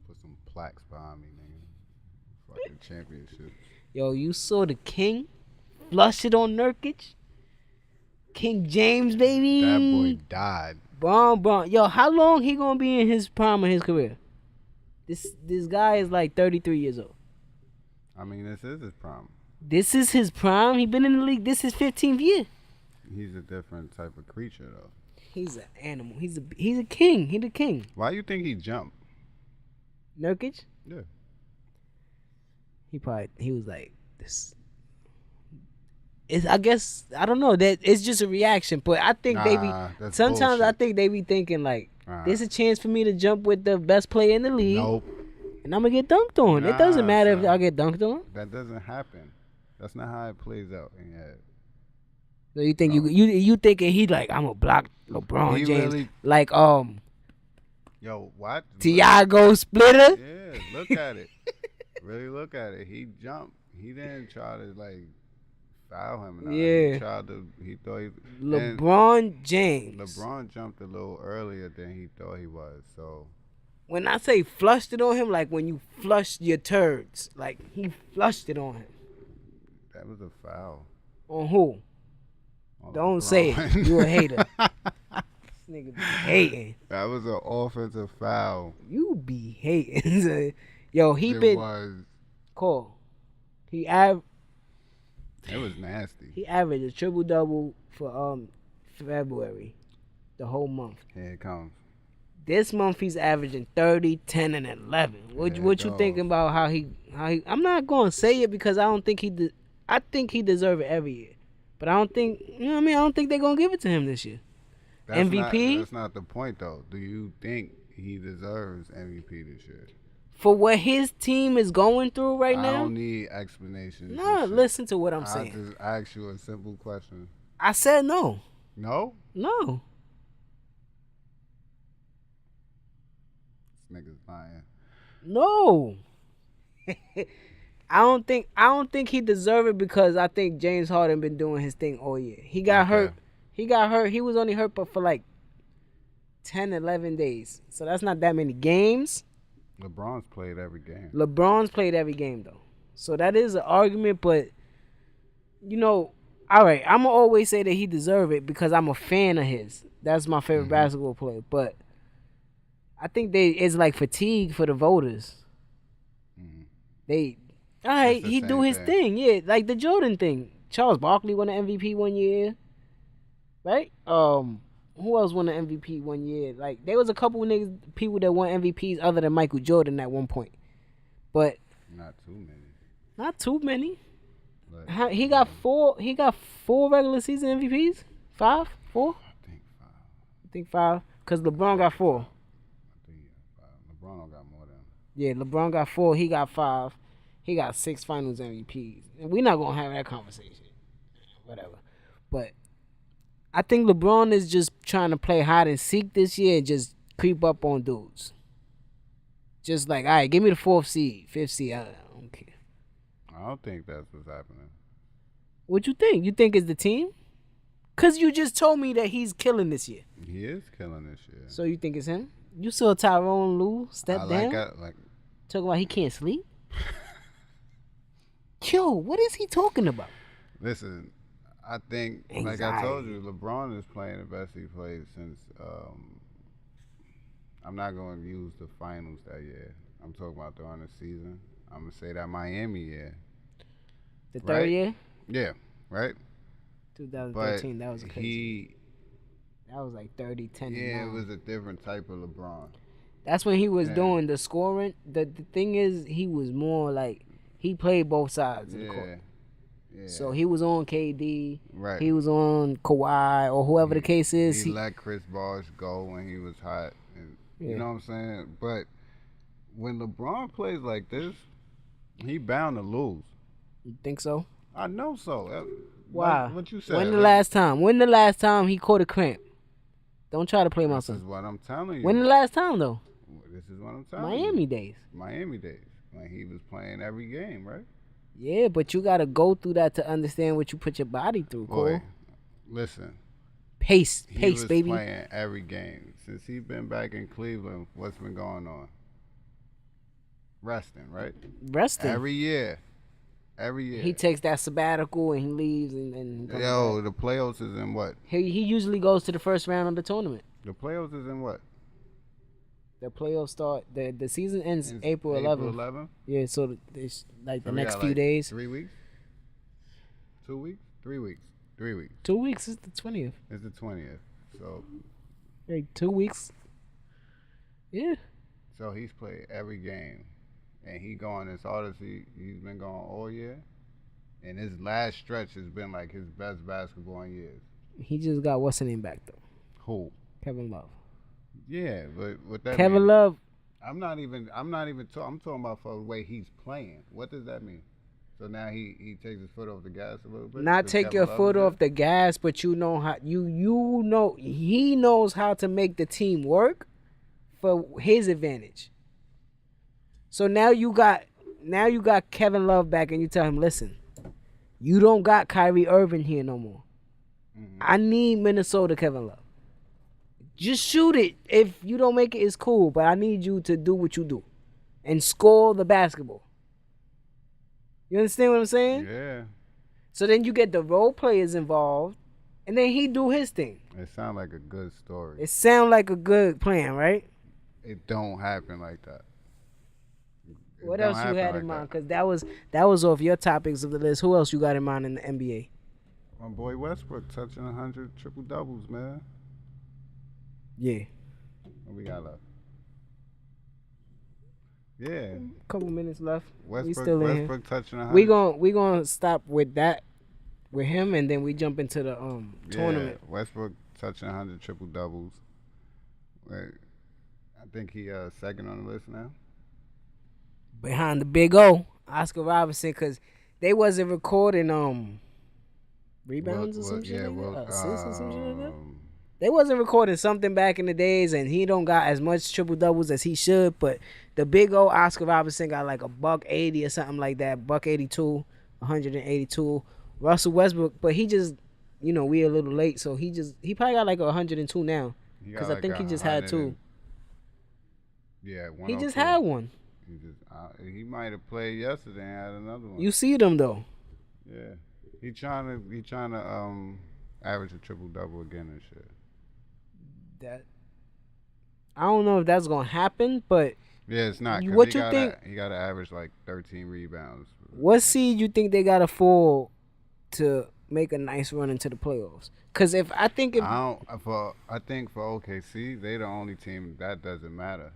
Put some plaques behind me, nigga. Fucking championship. Yo, you saw the King flush it on Nurkic? King James, baby. That boy died. Bron. Yo, how long he gonna be in his prime of his career? This guy is like 33 years old. I mean, this is his prime. This is his prime. He been in the league. This is 15th year. He's a different type of creature, though. He's an animal. He's a king. He the king. Why you think he jumped? Nurkic? Yeah. He was like this. I guess I don't know, that it's just a reaction, but I think sometimes bullshit. I think they be thinking like there's a chance for me to jump with the best player in the league. Nope. And I'm gonna get dunked on. It doesn't matter if I get dunked on. That doesn't happen. That's not how it plays out in your head. So you think you thinking he like I'm a block LeBron James really, like yo, what? Tiago Splitter? Yeah, look at it. Really look at it. He jumped. He didn't try to like foul him. Yeah. He tried to. He thought he. LeBron James. LeBron jumped a little earlier than he thought he was. So. When I say flushed it on him, like when you flush your turds, like he flushed it on him. That was a foul. On who? On Don't LeBron. say it. You a hater. Nigga be hating. That was an offensive foul. You be hating. Yo, he It been was. cool. He It was nasty. He averaged a triple double for February, the whole month. Here it comes. This month he's averaging 30, 10, and 11. What you thinking about how he? I'm not gonna say it because I don't think I think he deserve it every year, but I don't think I don't think they're gonna give it to him this year. MVP. That's not the point though. Do you think he deserves MVP this year? For what his team is going through right now? I don't need explanations. No, listen to what I'm saying. I just asked you a simple question. I said no. No? No. This nigga's lying. No. I don't think he deserve it because I think James Harden been doing his thing all year. He got hurt. He got hurt. He was only hurt for like 10, 11 days. So that's not that many games. LeBron's played every game. LeBron's played every game though. So that is an argument, but all right, I'm gonna always say that he deserve it because I'm a fan of his. That's my favorite basketball player. But I think it's like fatigue for the voters. He do his thing, yeah, like the Jordan thing. Charles Barkley won the MVP one year, right? Who else won the MVP one year? Like there was a couple people that won MVPs other than Michael Jordan at one point, but not too many. Not too many. He got four. He got 4 regular season MVPs. 5, 4. I think 5. Cause LeBron got 4. I think he got 5. LeBron don't got more than. Yeah, LeBron got 4. He got 5. He got 6 Finals MVPs. And we're not gonna have that conversation. Whatever. But I think LeBron is just trying to play hide and seek this year and just creep up on dudes. Just like, all right, give me the 4th seed, 5th seed. I don't care. I don't think that's what's happening. What you think? You think it's the team? Because you just told me that he's killing this year. He is killing this year. So you think it's him? You saw Tyrone Lue step down? Talking about he can't sleep? Yo, what is he talking about? Listen, I think, like I told you, LeBron is playing the best he played since, I'm not going to use the finals that year. I'm talking about during the season. I'm going to say that Miami year. The third year? Yeah, right? 2013, that was crazy. That was like 30, 10, yeah, and 9. It was a different type of LeBron. That's when he was doing the scoring. The thing is, he was more like, he played both sides of the court. Yeah. So he was on KD. Right. He was on Kawhi or whoever the case is. He let Chris Bosh go when he was hot. And, you know what I'm saying? But when LeBron plays like this, he bound to lose. You think so? I know so. Why? What you said? When the last time he caught a cramp? Don't try to play my son. This is what I'm telling you. When the last time though? This is what I'm telling you. Miami days. Miami days. When he was playing every game, right? Yeah, but you got to go through that to understand what you put your body through, Cole. Boy, listen. Pace, baby. He was playing every game. Since he's been back in Cleveland, what's been going on? Resting, right? Resting. Every year. He takes that sabbatical and he leaves and the playoffs is in what? He usually goes to the first round of the tournament. The playoffs is in what? The playoffs start. The season ends April 11th. April 11th? Yeah, so it's like the next few days. 3 weeks? 2 weeks? 3 weeks? 3 weeks. 2 weeks is the 20th. It's the 20th. So. Like 2 weeks. Yeah. So he's played every game. And he going as hard as he's been going all year. And his last stretch has been like his best basketball in years. He just got what's his name back though? Who? Kevin Love. Yeah, but what that Kevin mean? Love. I'm talking about for the way he's playing. What does that mean? So now he takes his foot off the gas a little bit. Not take your foot off the gas, but you know how you know he knows how to make the team work for his advantage. So now you got Kevin Love back, and you tell him, listen, you don't got Kyrie Irving here no more. Mm-hmm. I need Minnesota Kevin Love. Just shoot it. If you don't make it, it's cool. But I need you to do what you do and score the basketball. You understand what I'm saying? Yeah. So then you get the role players involved, and then he do his thing. It sounds like a good story. It sound like a good plan, right? It don't happen like that. What else you had in mind? Because that was off your topics of the list. Who else you got in mind in the NBA? My boy Westbrook touching 100 triple doubles, man. Yeah. What we got left? Yeah. Couple minutes left. Westbrook, we still in Westbrook here. touching 100. We gonna stop with that, with him, and then we jump into the tournament. Yeah, Westbrook touching 100 triple doubles. I think he second on the list now. Behind the big O, Oscar Robertson, because they wasn't recording rebounds or some shit like that? Assists or some shit like that? They wasn't recording something back in the days, and he don't got as much triple doubles as he should. But the big O Oscar Robertson got like a $180 or something like that, $182, 182. Russell Westbrook, but he just, we a little late, so he probably got like 102 now, because I think he just had two. Yeah, he just had one. He might have played yesterday and had another one. You see them though. Yeah, he trying to average a triple double again and shit. That I don't know if that's gonna happen, but yeah, it's not. What you think? He got to average like 13 rebounds. What seed you think they gotta fall to make a nice run into the playoffs? Because I think for OKC, they the only team that doesn't matter.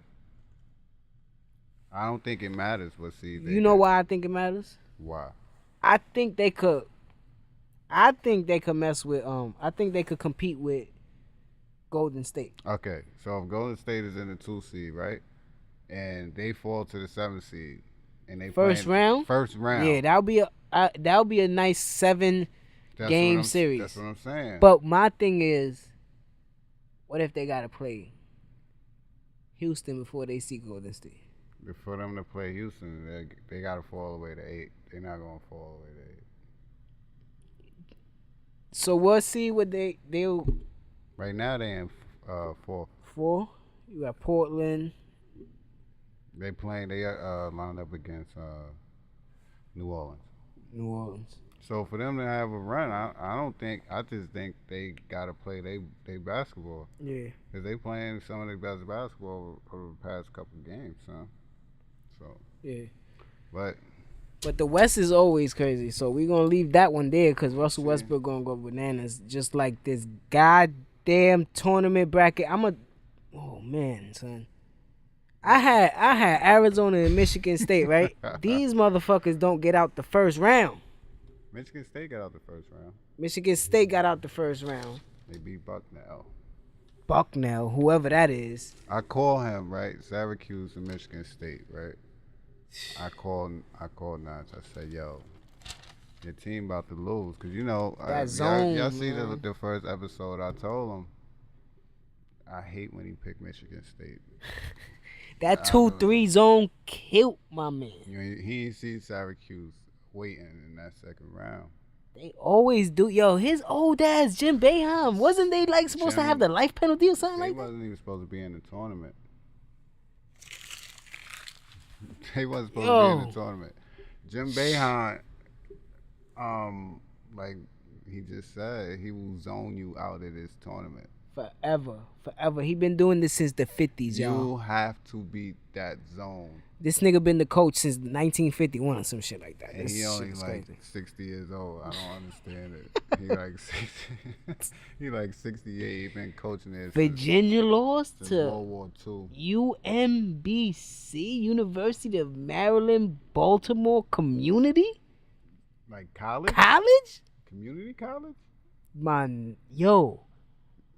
I don't think it matters what seed they get. Why I think it matters? Why? I think they could mess with I think they could compete with Golden State. Okay, so if Golden State is in the 2 seed, right? And they fall to the 7 seed and they first round? Yeah, that'll be a nice 7-game series. That's what I'm saying. But my thing is, what if they gotta play Houston before they see Golden State? For them to play Houston, they got to fall all the way to 8. They're not going to fall all the way to 8. So what seed would they'll... Right now they in 4. 4? You got Portland. They lined up against New Orleans. So for them to have a run, I just think they got to play they basketball. Yeah. Because they playing some of their best basketball over the past couple games, son. So yeah, but the West is always crazy. So we gonna leave that one there because Russell Westbrook gonna go bananas, just like this goddamn tournament bracket. Oh man, son. I had Arizona and Michigan State, right? These motherfuckers don't get out the first round. Michigan State got out the first round. Michigan State got out the first round. They beat Bucknell, whoever that is. I call him, right? Syracuse and Michigan State, right? I called Notch. I said, yo, your team about to lose. Because, y'all see the first episode. I told him, I hate when he picked Michigan State. That 2-3 zone killed my man. He ain't see Syracuse waiting in that second round. They always do. Yo, his old ass, Jim Boeheim. Wasn't they supposed to have the life penalty or something like that? They wasn't even supposed to be in the tournament. They wasn't supposed to be in the tournament. Jim Boeheim, like he just said, he will zone you out of this tournament. Forever. He been doing this since the 50s, y'all. You have to beat that zone. This nigga been the coach since 1951 or some shit like that. And he only like 60 years old. I don't understand it. He like 68. He been coaching there. Virginia lost to World War II. UMBC, University of Maryland, Baltimore Community. Like college? Community college? Man, yo.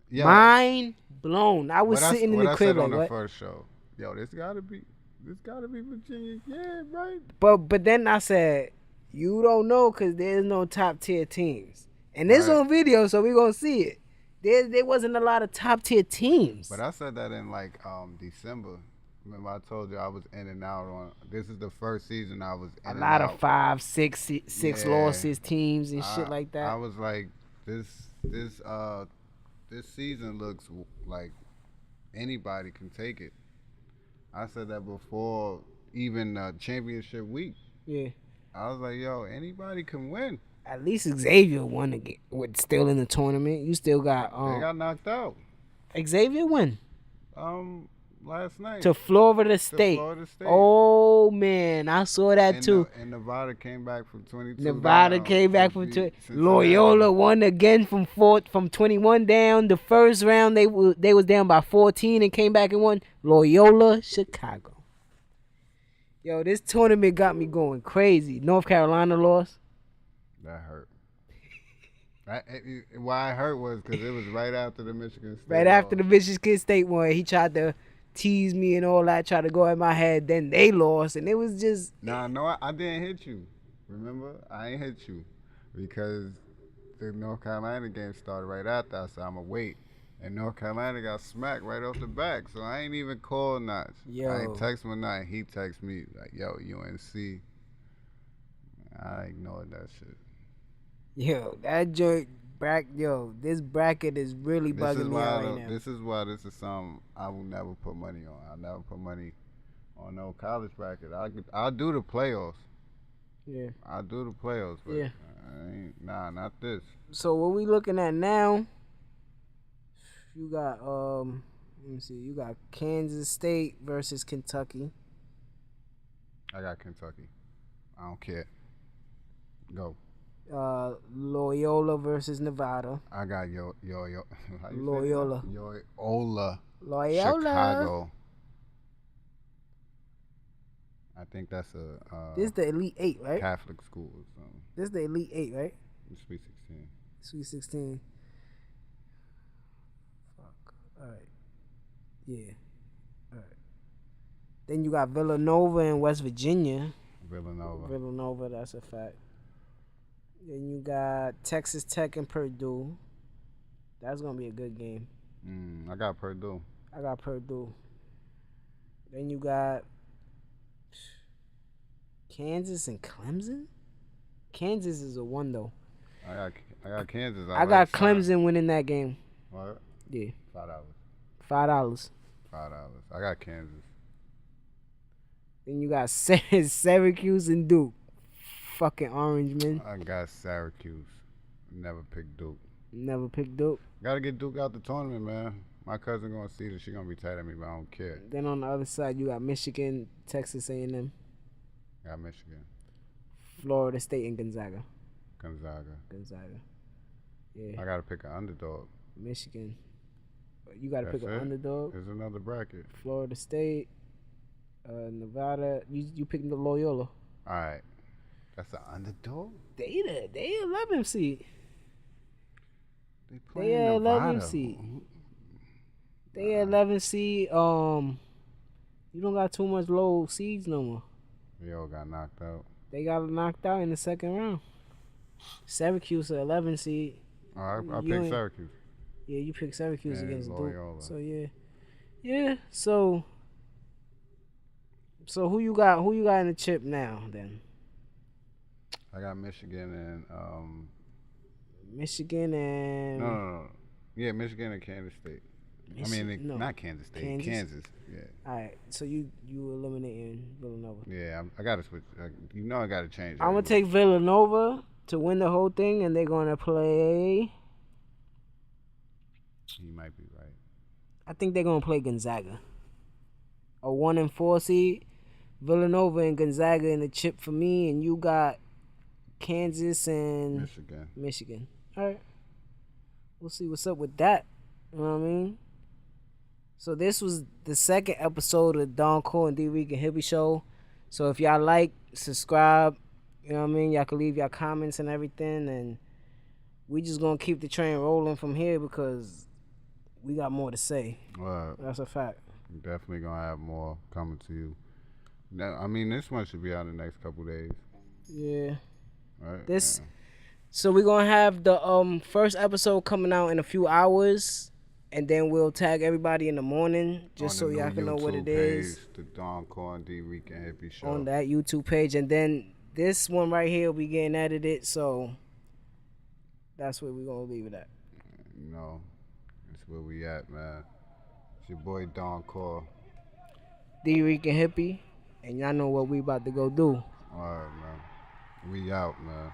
Mind blown. I was sitting in the crib like, what? What? First show. Yo, this gotta be Virginia. Yeah, right. But then I said, you don't know because there's no top tier teams. And it's on video, so we gonna see it. There wasn't a lot of top tier teams. But I said that in like December. Remember I told you I was in and out on. This is the first season I was in and out. A lot of 5, 6 losses teams and shit like that. I was like, this season looks like anybody can take it. I said that before even championship week. Yeah. I was like, yo, anybody can win. At least Xavier won again. With still in the tournament, you still got They got knocked out. Xavier win Last night to Florida to State. Florida State. Oh man, I saw that too. And Nevada came back from 22 Nevada down came back to from beat Loyola Cincinnati. won again from 21 down. The first round they was down by 14 and came back and won. Loyola Chicago. Yo, this tournament got me going crazy. North Carolina lost. That hurt. Why it hurt was because it was right after the Michigan State. Right after the Michigan State one, he tried to tease me and all that, tried to go at my head. Then they lost, and it was just. Nah, no, I didn't hit you. Remember, I ain't hit you because the North Carolina game started right after. I said I'ma wait, and North Carolina got smacked right off the back. So I ain't even called Notch. Yo. I ain't text him nothing. He text me like, "Yo, UNC." I ignored that shit. Yo, that joint this bracket is really bugging me out right now. This is why this is something I will never put money on. I'll never put money on no college bracket. I'll do the playoffs. Yeah. I'll do the playoffs, but yeah. Not this. So what we looking at now? You got let me see. You got Kansas State versus Kentucky. I got Kentucky. I don't care. Go. Loyola versus Nevada. I got Loyola. Loyola. Chicago. I think that's a. This is the Elite 8, right? Catholic school or something. This is the Elite 8, right? Sweet 16. Sweet 16. Fuck. All right. Yeah. All right. Then you got Villanova and West Virginia. Villanova, that's a fact. Then you got Texas Tech and Purdue. That's going to be a good game. I got Purdue. I got Purdue. Then you got Kansas and Clemson? Kansas is a 1, though. I got Kansas. I got Clemson winning that game. What? Yeah. $5. $5. I got Kansas. Then you got Syracuse and Duke. Fucking orange, man. I got Syracuse. Never picked Duke. Never picked Duke. Gotta get Duke out the tournament, man. My cousin gonna see that she gonna be tight at me, but I don't care. Then on the other side, you got Michigan, Texas A&M. Got Michigan. Florida State and Gonzaga. Yeah. I gotta pick an underdog. Michigan. You gotta pick an underdog. There's another bracket. Florida State, Nevada. You picking the Loyola. All right. That's an underdog? They 11th seed. They 11th seed. They 11th seed. You don't got too much low seeds no more. They all got knocked out. They got knocked out in the second round. Syracuse 11 seed. I picked Syracuse. Yeah, you picked Syracuse against Loyola. Duke. So yeah. So who you got in the chip now then? I got Michigan and No. Yeah, Michigan and Kansas State. Not Kansas State. Kansas. Yeah. All right. So you eliminating Villanova. Yeah, I got to switch. I got to change. I'm going to take Villanova to win the whole thing, and they're going to play. You might be right. I think they're going to play Gonzaga. A 1 and 4 seed. Villanova and Gonzaga in the chip for me, and you got Kansas and Michigan. All right. We'll see what's up with that. You know what I mean? So this was the second episode of Don Core and Dricanhippie show. So if y'all like, subscribe. You know what I mean? Y'all can leave y'all comments and everything. And we just going to keep the train rolling from here because we got more to say. Well, that's a fact. We're definitely going to have more coming to you. Now, this one should be out in the next couple days. Yeah. Right? So we're going to have the first episode coming out in a few hours. And then we'll tag everybody in the morning just so y'all can know what it is. The Don Core and Dricanhippie show. On that YouTube page. And then this one right here will be getting edited. So that's where we're going to leave it at. That's where we at, man. It's your boy Don Core. Dricanhippie. And y'all know what we about to go do. All right, man. We out, man.